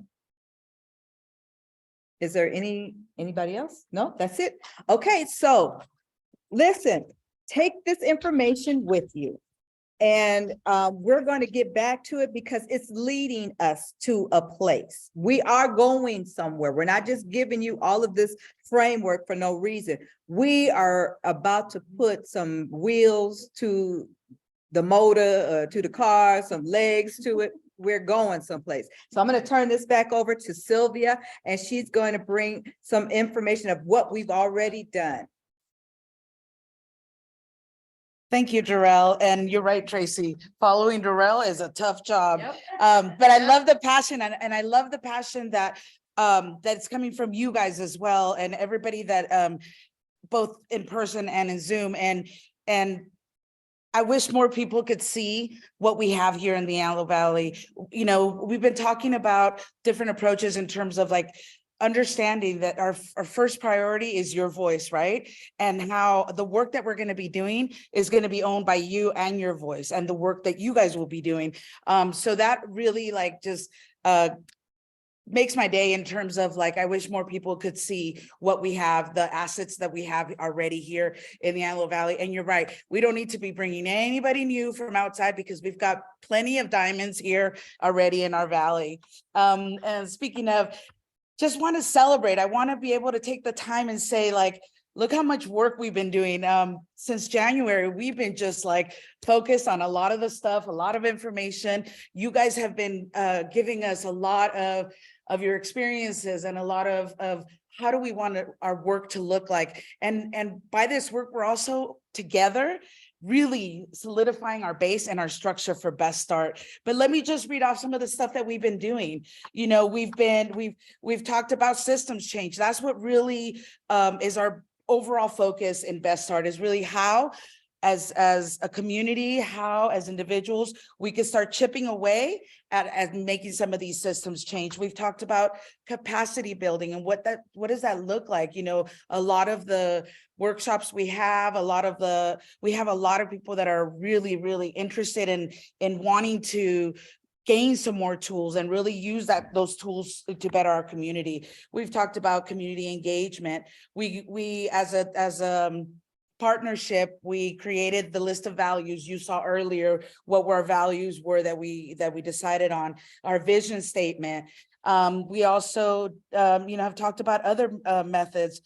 Is there anybody else? No, that's it. Okay, so listen, take this information with you. And we're going to get back to it because it's leading us to a place. We are going somewhere. We're not just giving you all of this framework for no reason. We are about to put some wheels to the motor, to the car, some legs to it. We're going someplace. So I'm going to turn this back over to Sylvia, and she's going to bring some information of what we've already done. Thank you, Darrell. And you're right, Tracy. Following Darrell is a tough job. But I love the passion and I love the passion that that's coming from you guys as well, and everybody that both in person and in Zoom. And I wish more people could see what we have here in the Antelope Valley. You know, we've been talking about different approaches in terms of like understanding that our first priority is your voice, right? And how the work that we're going to be doing is going to be owned by you and your voice and the work that you guys will be doing. So that really like just makes my day in terms of like, I wish more people could see what we have, the assets that we have already here in the Antelope Valley. And you're right, we don't need to be bringing anybody new from outside because we've got plenty of diamonds here already in our valley. And speaking of, just want to celebrate. I want to be able to take the time and say like, look how much work we've been doing. Since January, we've been just like focused on a lot of the stuff, a lot of information. You guys have been giving us a lot of your experiences and a lot of how do we want our work to look like. And by this work, we're also together really solidifying our base and our structure for Best Start. But let me just read off some of the stuff that we've been doing. You know, we've talked about systems change. That's what really is our overall focus in Best Start, is really how as a community, how as individuals, we can start chipping away at making some of these systems change. We've talked about capacity building and what does that look like? You know, a lot of the workshops we have a lot of people that are really, really interested in wanting to gain some more tools and really use those tools to better our community. We've talked about community engagement. We as a partnership, we created the list of values. You saw earlier what our values were that we decided on, our vision statement. We also, have talked about other methods.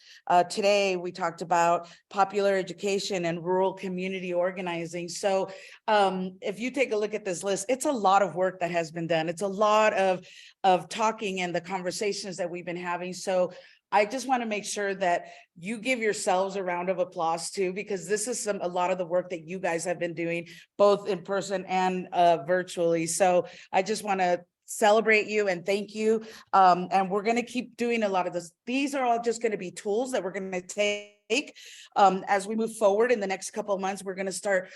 Today, we talked about popular education and rural community organizing. So if you take a look at this list, it's a lot of work that has been done. It's a lot of talking and the conversations that we've been having. So I just want to make sure that you give yourselves a round of applause too, because this is a lot of the work that you guys have been doing, both in person and virtually. So I just want to celebrate you and thank you. And we're going to keep doing a lot of this. These are all just going to be tools that we're going to take as we move forward in the next couple of months. We're going to start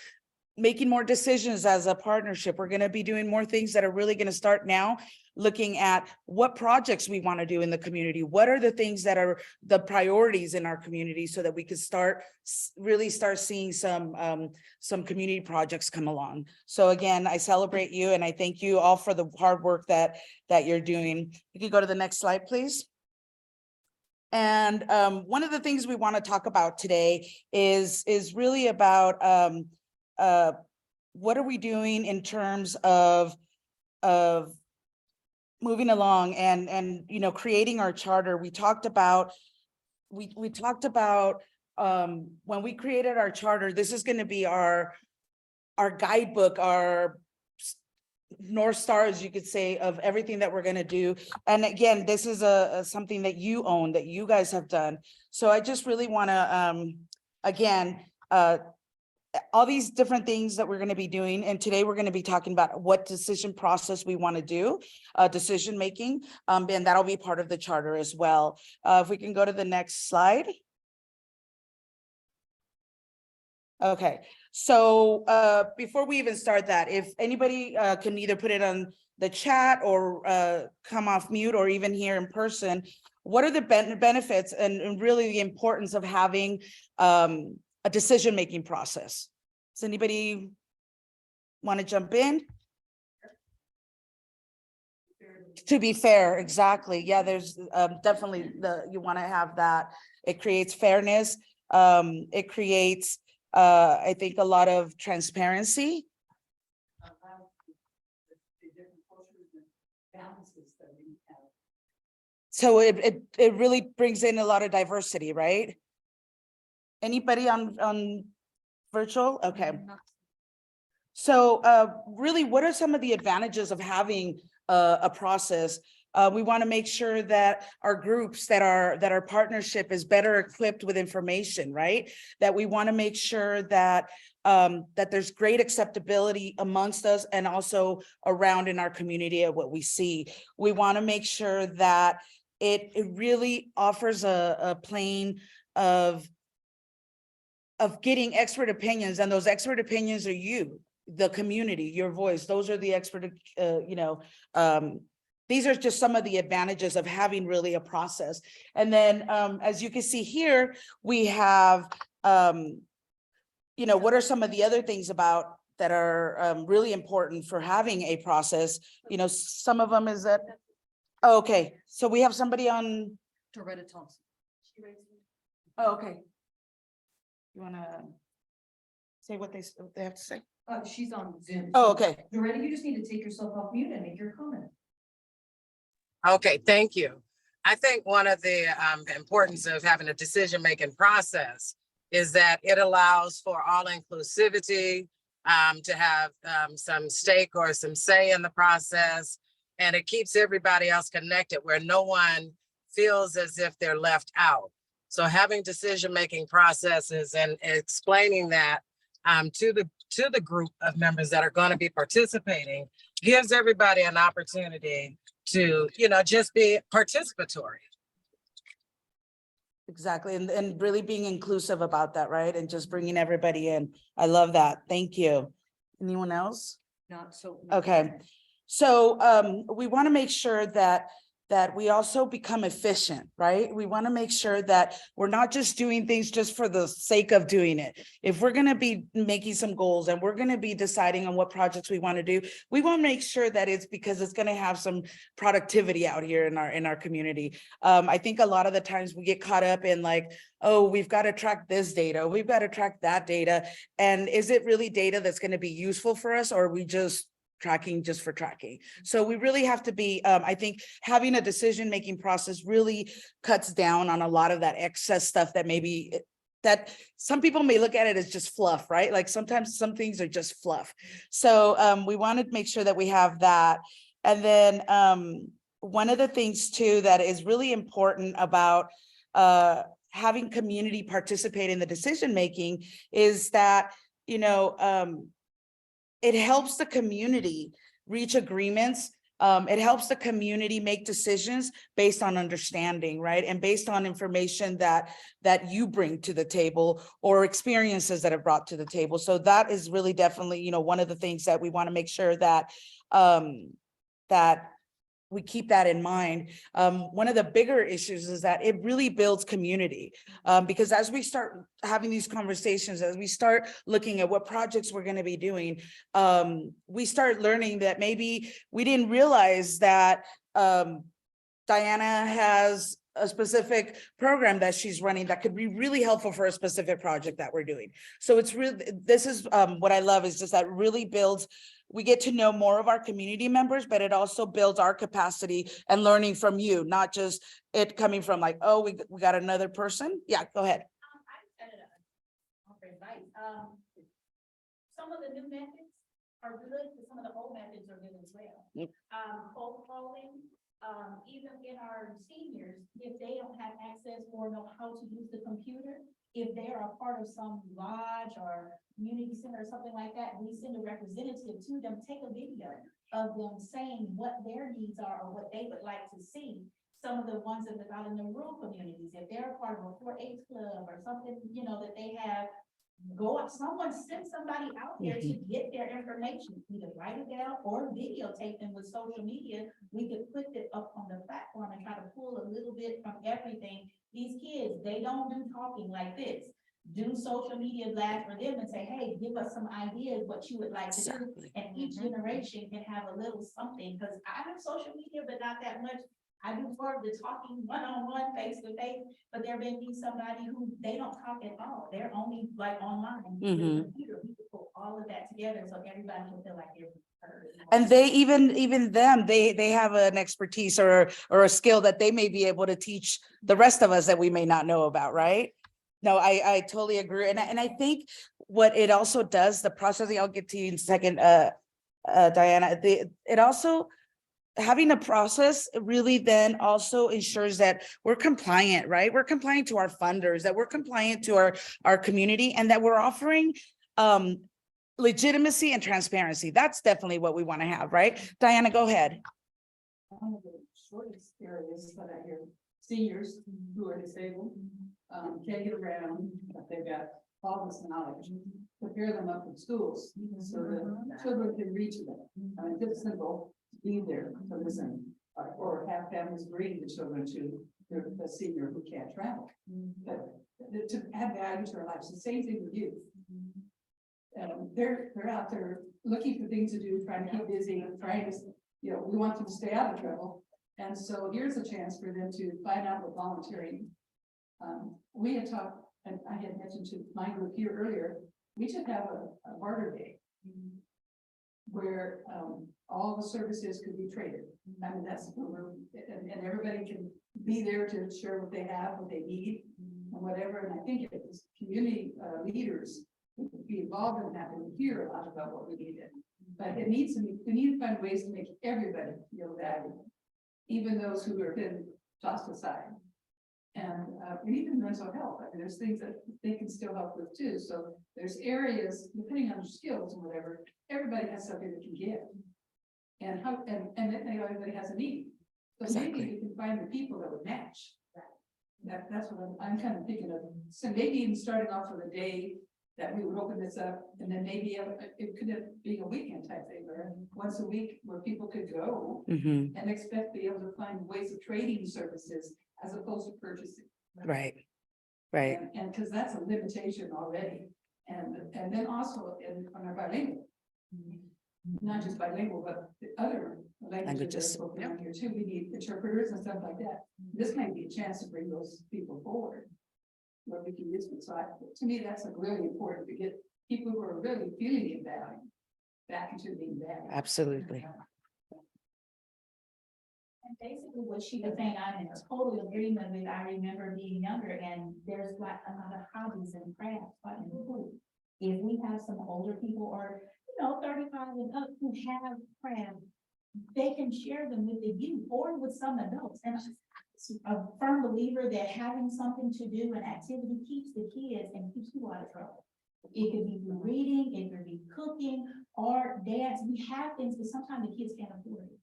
making more decisions as a partnership. We're going to be doing more things that are really going to start now, looking at what projects we want to do in the community. What are the things that are the priorities in our community so that we can really start seeing some community projects come along. So again, I celebrate you and I thank you all for the hard work that you're doing. You can go to the next slide, please. And one of the things we want to talk about today is really about what are we doing in terms of moving along and creating our charter. We talked about when we created our charter, this is going to be our guidebook, our North Star, as you could say, of everything that we're going to do. And again, this is something that you own, that you guys have done. So I just really want to again all these different things that we're going to be doing. And today we're going to be talking about what decision process we want to do, decision making, and that'll be part of the charter as well. If we can go to the next slide. Okay, so before we even start that, if anybody can either put it on the chat or come off mute or even here in person, what are the benefits and really the importance of having a decision-making process? Does anybody want to jump in? To be fair, exactly. Yeah, there's definitely you want to have that. It creates fairness. It creates, I think, a lot of transparency. So it really brings in a lot of diversity, right? Anybody on virtual? Okay. So really, what are some of the advantages of having a process? We want to make sure that our groups, that our partnership is better equipped with information, right? That we want to make sure that that there's great acceptability amongst us and also around in our community of what we see. We want to make sure that it really offers a plane of getting expert opinions, and those expert opinions are you, the community, your voice. Those are the expert, these are just some of the advantages of having really a process. And then as you can see here, we have, what are some of the other things about that are really important for having a process? Some of them is that, oh, okay, so we have somebody on. Doretta Thompson. Oh, okay. You wanna say what they have to say? She's on Zoom. Oh, okay. Doretta, you just need to take yourself off mute and make your comment. Okay, thank you. I think one of the importance of having a decision-making process is that it allows for all inclusivity, to have some stake or some say in the process, and it keeps everybody else connected where no one feels as if they're left out. So having decision-making processes and explaining that to the group of members that are going to be participating gives everybody an opportunity to, just be participatory. Exactly. And really being inclusive about that, right? And just bringing everybody in. I love that. Thank you. Anyone else? Not so. Okay. So we want to make sure that we also become efficient, right? We want to make sure that we're not just doing things just for the sake of doing it. If we're going to be making some goals and we're going to be deciding on what projects we want to do, we want to make sure that it's because it's going to have some productivity out here in our community. I think a lot of the times we get caught up in like, oh, we've got to track this data, we've got to track that data. And is it really data that's going to be useful for us, or are we just tracking just for tracking? So we really have to be, I think having a decision-making process really cuts down on a lot of that excess stuff that maybe that some people may look at it as just fluff, right? Like sometimes some things are just fluff. So we want to make sure that we have that. And then one of the things too that is really important about having community participate in the decision-making is that, it helps the community reach agreements. It helps the community make decisions based on understanding, right? And based on information that you bring to the table or experiences that are brought to the table. So that is really definitely, one of the things that we want to make sure that that we keep that in mind. One of the bigger issues is that it really builds community, because as we start having these conversations, as we start looking at what projects we're going to be doing, we start learning that maybe we didn't realize that Diana has a specific program that she's running that could be really helpful for a specific project that we're doing. So it's really, this is what I love is just that really builds, we get to know more of our community members, but it also builds our capacity and learning from you, not just it coming from like, oh, we got another person. Yeah, go ahead. Some of the new methods are good, but some of the old methods are good as well. Yep. Cold calling, even in our seniors, if they don't have access or know how to use the computer, if they're a part of some lodge or community center or something like that, we send a representative to them, take a video of them saying what their needs are or what they would like to see. Some of the ones that are out in the rural communities, if they're a part of a 4-H club or something, that they have, go up, someone send somebody out there to get their information, either write it down or videotape them with social media. We could put it up on the platform and try to pull a little bit from everything. These kids, they don't do talking like this. do social media blast for them and say, hey, give us some ideas what you would like to do. Exactly. And each generation can have a little something, because I have social media, but not that much. I do more of the talking one-on-one, face-to-face, but there may be somebody who they don't talk at all. They're only like online with a computer. We could pull all of that together so everybody can feel like they're heard. And they even them, they have an expertise or a skill that they may be able to teach the rest of us that we may not know about, right? No, I totally agree. And I think what it also does, the process, I'll get to you in a second, Diana, it also, having a process really then also ensures that we're compliant, right? We're compliant to our funders, that we're compliant to our community, and that we're offering legitimacy and transparency. That's definitely what we want to have, right? Diana, go ahead. One of the shortest areas that I hear seniors who are disabled, can't get around, but they've got all this knowledge, prepare them up in schools so that children can reach them. I mean, it's simple, be there to listen, or have families bring the children to the senior who can't travel. But to add value to our lives, the same thing with youth. They're out there looking for things to do, trying to keep busy, trying to, we want them to stay out of trouble. And so here's a chance for them to find out what volunteering. We had talked, and I had mentioned to my group here earlier, we should have a barter day where all the services could be traded. I mean, that's and everybody can be there to share what they have, what they need, and whatever. And I think if it's community leaders would be involved in that, and hear a lot about what we needed. But we need to find ways to make everybody feel valued, even those who have been tossed aside. And even mental health, I mean, there's things that they can still help with too. So there's areas, depending on their skills and whatever, everybody has something that can give. And everybody has a need. So maybe we can find the people that would match. That's what I'm kind of thinking of. So maybe even starting off with a day that we would open this up, and then maybe it could be a weekend type thing, where once a week where people could go and expect to be able to find ways of trading services as opposed to purchasing. Right. And because that's a limitation already. And then also on our bilingual, not just bilingual, but the other languages that are spoken on here too. We need interpreters and stuff like that. This might be a chance to bring those people forward, where we can use them. So to me, that's really important, to get people who are really feeling value back into being valued. Absolutely. And basically what she was saying, I'm in total agreement with. I remember being younger and there's like a lot of hobbies and crafts. But if we have some older people or, 35 and up who have crafts, they can share them with the youth or with some adults. And I'm a firm believer that having something to do, an activity, keeps the kids and keeps people out of trouble. It could be through reading, it could be cooking or dance. We have things, but sometimes the kids can't afford it.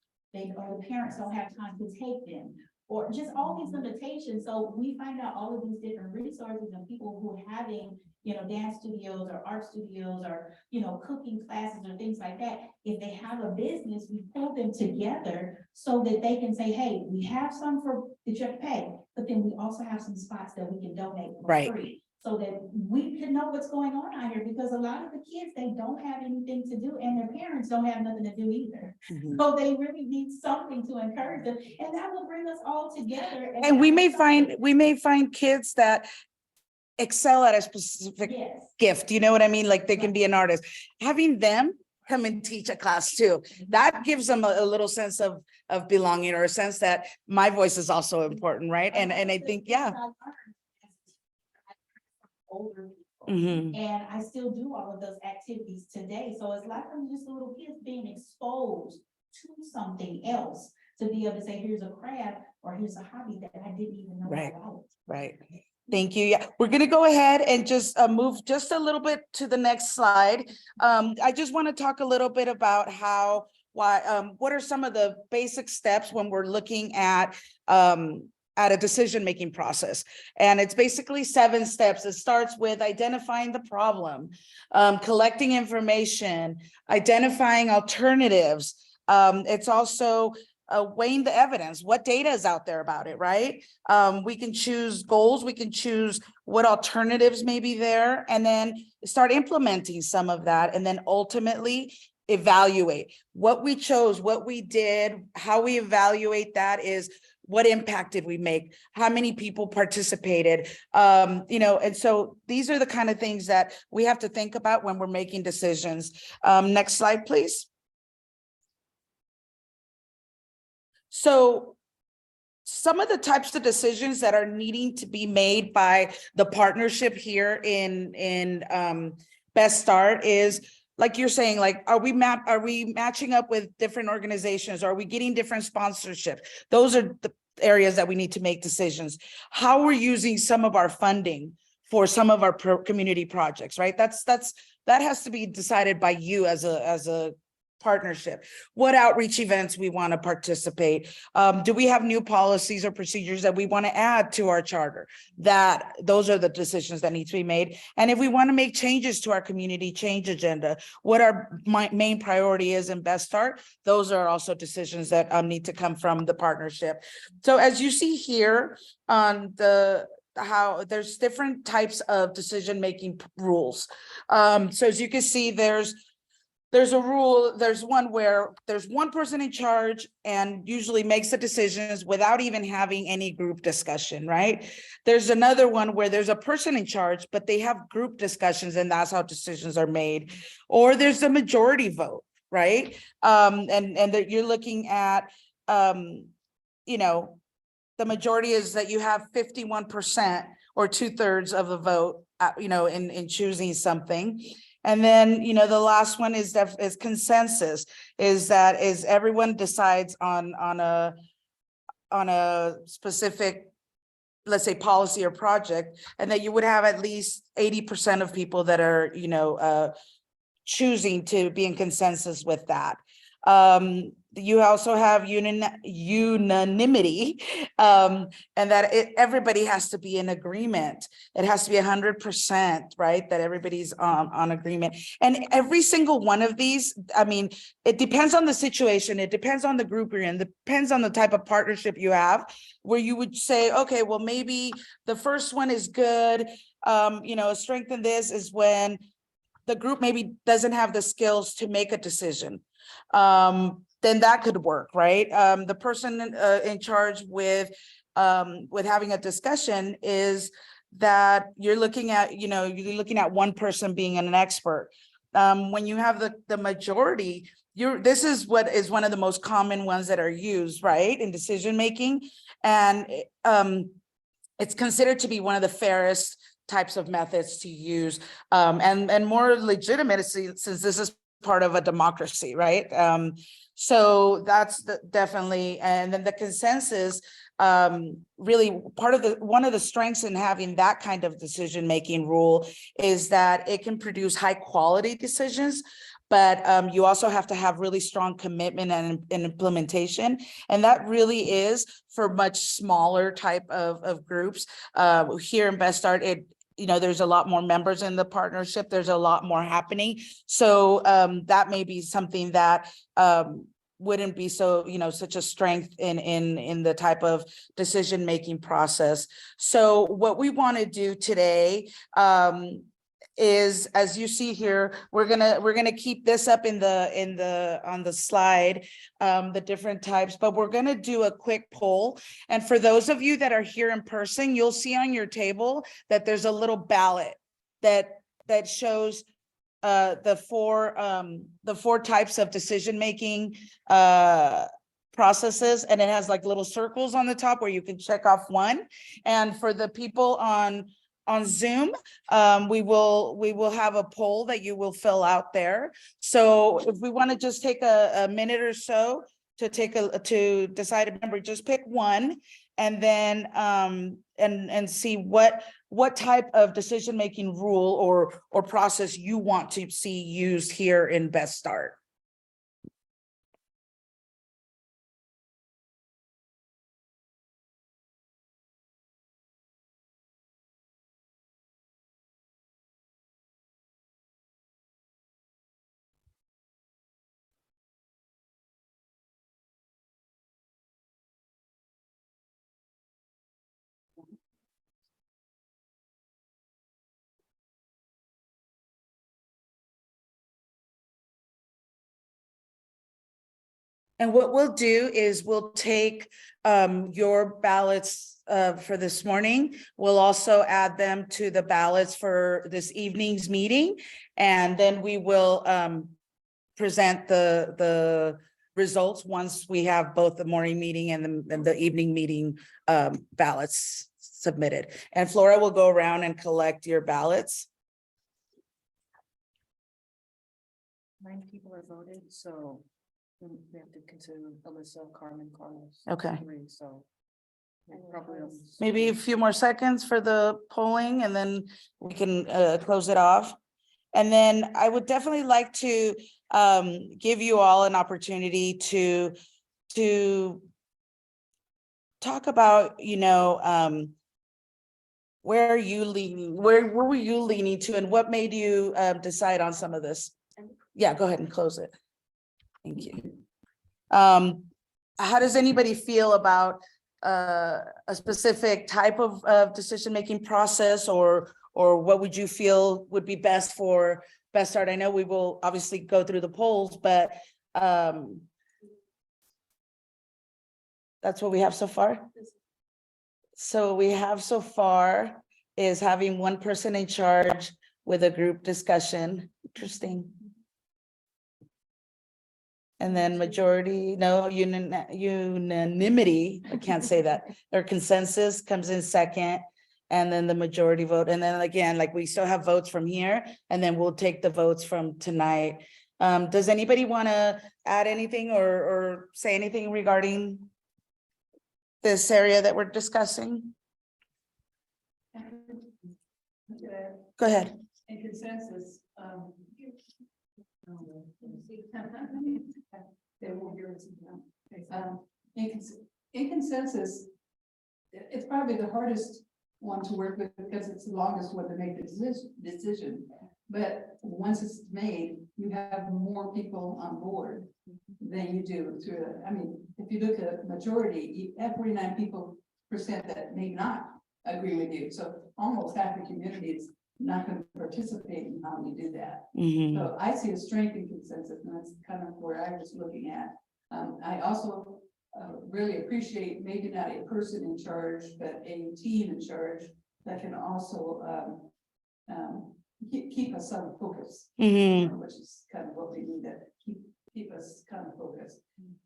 Or the parents don't have time to take them, or just all these limitations. So we find out all of these different resources and people who are having, dance studios or art studios or, cooking classes or things like that. If they have a business, we pull them together so that they can say, hey, we have some for that you have to pay, but then we also have some spots that we can donate for free. So that we can know what's going on out here, because a lot of the kids, they don't have anything to do and their parents don't have nothing to do either. So they really need something to encourage them, and that will bring us all together. And we may find kids that excel at a specific gift. You know what I mean? Like they can be an artist. Having them come and teach a class too, that gives them a little sense of belonging, or a sense that my voice is also important, right? And I think, older people. And I still do all of those activities today. So it's like I'm just little kids being exposed to something else, to be able to say, here's a craft or here's a hobby that I didn't even know about. Right. Thank you. Yeah, we're gonna go ahead and just move just a little bit to the next slide. I just want to talk a little bit about what are some of the basic steps when we're looking at a decision-making process. And it's basically 7 steps. It starts with identifying the problem, collecting information, identifying alternatives. It's also weighing the evidence, what data is out there about it, right? We can choose goals, we can choose what alternatives may be there, and then start implementing some of that, and then ultimately evaluate what we chose, what we did. How we evaluate that is what impact did we make? How many people participated? And so these are the kind of things that we have to think about when we're making decisions. Next slide, please. So some of the types of decisions that are needing to be made by the partnership here in Best Start is, like you're saying, like, are we matching up with different organizations? Are we getting different sponsorships? Those are the areas that we need to make decisions. How we're using some of our funding for some of our community projects, right? That has to be decided by you as a partnership. What outreach events we want to participate. Do we have new policies or procedures that we want to add to our charter? Those are the decisions that need to be made. And if we want to make changes to our community change agenda, what our main priority is in Best Start, those are also decisions that need to come from the partnership. So as you see here on how there's different types of decision-making rules. So as you can see, there's a rule, there's one where there's one person in charge and usually makes the decisions without even having any group discussion, right? There's another one where there's a person in charge, but they have group discussions and that's how decisions are made. Or there's a majority vote, right? And that you're looking at, the majority is that you have 51% or 2/3 of the vote, in choosing something. And then, the last one is consensus, is everyone decides on a specific, let's say, policy or project, and that you would have at least 80% of people that are, choosing to be in consensus with that. You also have unanimity, and that everybody has to be in agreement. It has to be 100%, right? That everybody's on agreement. And every single one of these, it depends on the situation. It depends on the group you're in. It depends on the type of partnership you have, where you would say, okay, well, maybe the first one is good. A strength in this is when the group maybe doesn't have the skills to make a decision. Then that could work, right? The person in charge with having a discussion is that you're looking at one person being an expert. When you have the majority, this is what is one of the most common ones that are used, right, in decision making, and it's considered to be one of the fairest types of methods to use, and more legitimacy, since this is part of a democracy, right? So that's definitely, and then the consensus, really one of the strengths in having that kind of decision-making rule is that it can produce high quality decisions, but you also have to have really strong commitment and implementation. And that really is for much smaller type of groups. Here in Best Start, there's a lot more members in the partnership. There's a lot more happening. So that may be something that wouldn't be so, such a strength in the type of decision-making process. So what we want to do today is, as you see here, we're gonna keep this up on the slide, the different types, but we're gonna do a quick poll. And for those of you that are here in person, you'll see on your table that there's a little ballot that shows the four types of decision-making processes, and it has like little circles on the top where you can check off one. And for the people on Zoom, we will have a poll that you will fill out there. So if we want to just take a minute or so to decide a member, just pick one, and then and see what type of decision-making rule or process you want to see used here in Best Start. And what we'll do is we'll take your ballots for this morning. We'll also add them to the ballots for this evening's meeting. And then we will present the results once we have both the morning meeting and the evening meeting ballots submitted. And Flora will go around and collect your ballots. 9 people are voted, so we have to consider Alyssa, Carmen, Carlos. Okay. 3, so probably Maybe a few more seconds for the polling and then we can close it off. And then I would definitely like to give you all an opportunity to talk about, you know, where are you leaning, where were you leaning to and what made you decide on some of this? Yeah, go ahead and close it. Thank you. How does anybody feel about a specific type of decision-making process, or what would you feel would be best for Best Start? I know we will obviously go through the polls, but that's what we have so far. So we have so far is having one person in charge with a group discussion. Interesting. And then majority, no, unanimity, I can't say that, or consensus comes in second. And then the majority vote. And then again, like we still have votes from here, and then we'll take the votes from tonight. Does anybody want to add anything or say anything regarding this area that we're discussing? Go ahead. In consensus, they won't hear us now. In consensus, it's probably the hardest one to work with because it's the longest one to make the decision. But once it's made, you have more people on board than you do through, I mean, if you look at majority, you have 49% that may not agree with you. So almost half the community is not going to participate in how we do that. So I see a strength in consensus, and that's kind of where I was looking at. I also really appreciate maybe not a person in charge, but a team in charge that can also keep us on focus, which is kind of what we need to keep us kind of focused.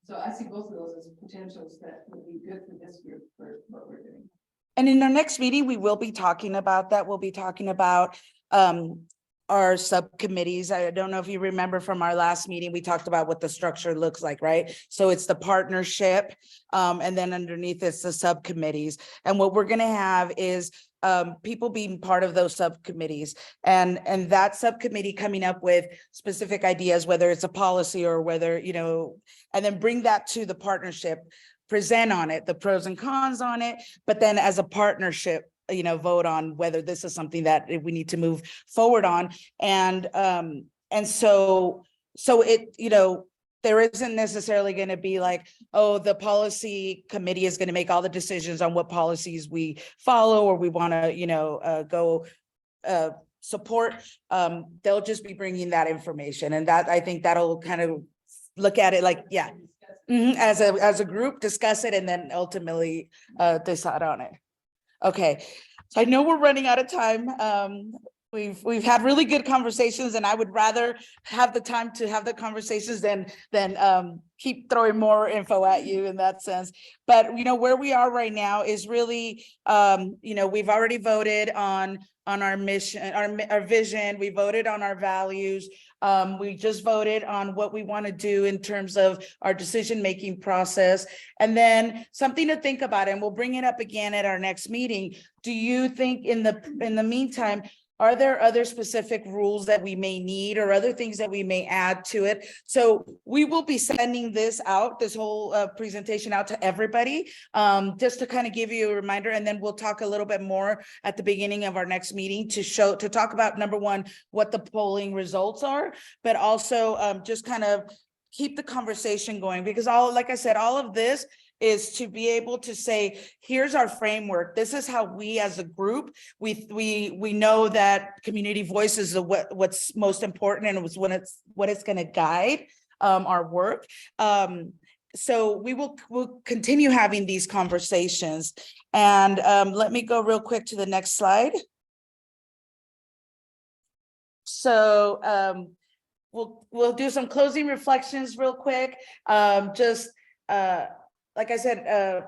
So I see both of those as potentials that would be good for this group for what we're doing. And in our next meeting, we will be talking about that. We'll be talking about our subcommittees. I don't know if you remember from our last meeting, we talked about what the structure looks like, right? So it's the partnership, and then underneath it's the subcommittees. And what we're gonna have is people being part of those subcommittees, and that subcommittee coming up with specific ideas, whether it's a policy or whether, you know, and then bring that to the partnership, present on it, the pros and cons on it, but then as a partnership, you know, vote on whether this is something that we need to move forward on. And so it, you know, there isn't necessarily going to be like, oh, the policy committee is going to make all the decisions on what policies we follow or we want to, you know, go support. They'll just be bringing that information, and that, I think that'll kind of look at it like, yeah, as a group, discuss it, and then ultimately decide on it. Okay, so I know we're running out of time. We've had really good conversations, and I would rather have the time to have the conversations than keep throwing more info at you in that sense. But you know, where we are right now is really, you know, we've already voted on our mission, our vision. We voted on our values. We just voted on what we want to do in terms of our decision-making process. And then something to think about, and we'll bring it up again at our next meeting. Do you think in the meantime, are there other specific rules that we may need or other things that we may add to it? So we will be sending this out, this whole presentation out to everybody, just to kind of give you a reminder. And then we'll talk a little bit more at the beginning of our next meeting to talk about, number one, what the polling results are, but also just kind of keep the conversation going, because like I said, all of this is to be able to say, here's our framework. This is how we as a group, we know that community voice is what's most important, and it was what it's going to guide our work. so we'll continue having these conversations. And let me go real quick to the next slide. So we'll do some closing reflections real quick. Just like I said,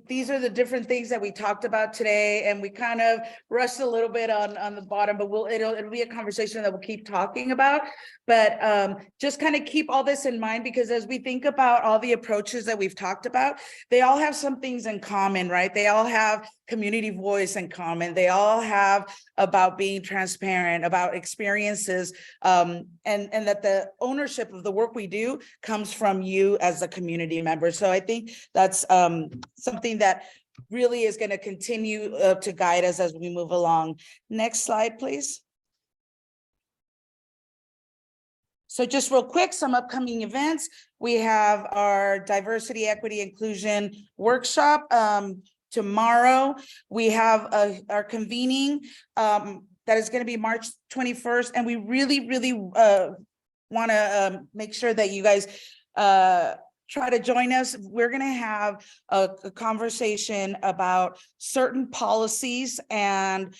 these are the different things that we talked about today, and we kind of rushed a little bit on the bottom, but it'll be a conversation that we'll keep talking about. But just kind of keep all this in mind, because as we think about all the approaches that we've talked about, they all have some things in common, right? They all have community voice in common. They all have about being transparent, about experiences, and that the ownership of the work we do comes from you as a community member. So I think that's something that really is going to continue to guide us as we move along. Next slide, please. So just real quick, some upcoming events. We have our diversity, equity, inclusion workshop tomorrow. We have our convening that is going to be March 21st. And we really want to make sure that you guys try to join us. We're going to have a conversation about certain policies and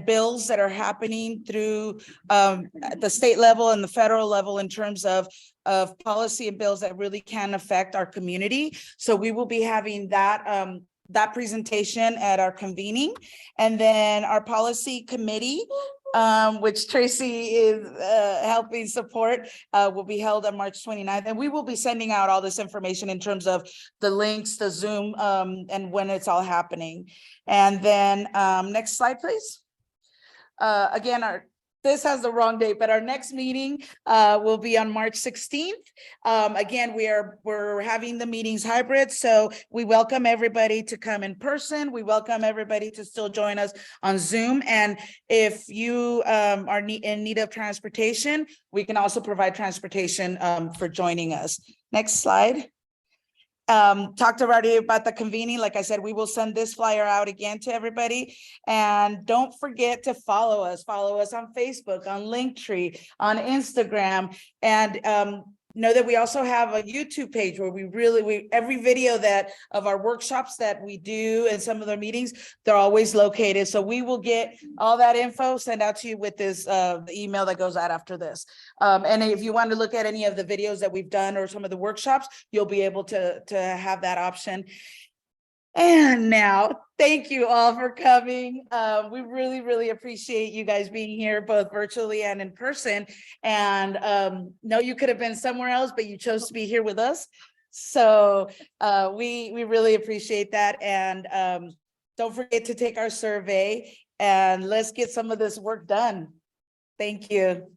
bills that are happening through the state level and the federal level in terms of policy and bills that really can affect our community. So we will be having that presentation at our convening. And then our policy committee, which Tracy is helping support, will be held on March 29th. And we will be sending out all this information in terms of the links, the Zoom, and when it's all happening. And then next slide, please. Again, this has the wrong date, but our next meeting will be on March 16th. Again, we're having the meetings hybrid, so we welcome everybody to come in person. We welcome everybody to still join us on Zoom. And if you are in need of transportation, we can also provide transportation for joining us. Next slide. Talked already about the convening. Like I said, we will send this flyer out again to everybody. And don't forget to follow us on Facebook, on Linktree, on Instagram, and know that we also have a YouTube page where every video of our workshops that we do and some of their meetings, they're always located. So we will get all that info sent out to you with this the email that goes out after this. And if you want to look at any of the videos that we've done or some of the workshops, you'll be able to have that option. And now, thank you all for coming. We really appreciate you guys being here, both virtually and in person. And know you could have been somewhere else, but you chose to be here with us. So we really appreciate that. And don't forget to take our survey, and let's get some of this work done. Thank you.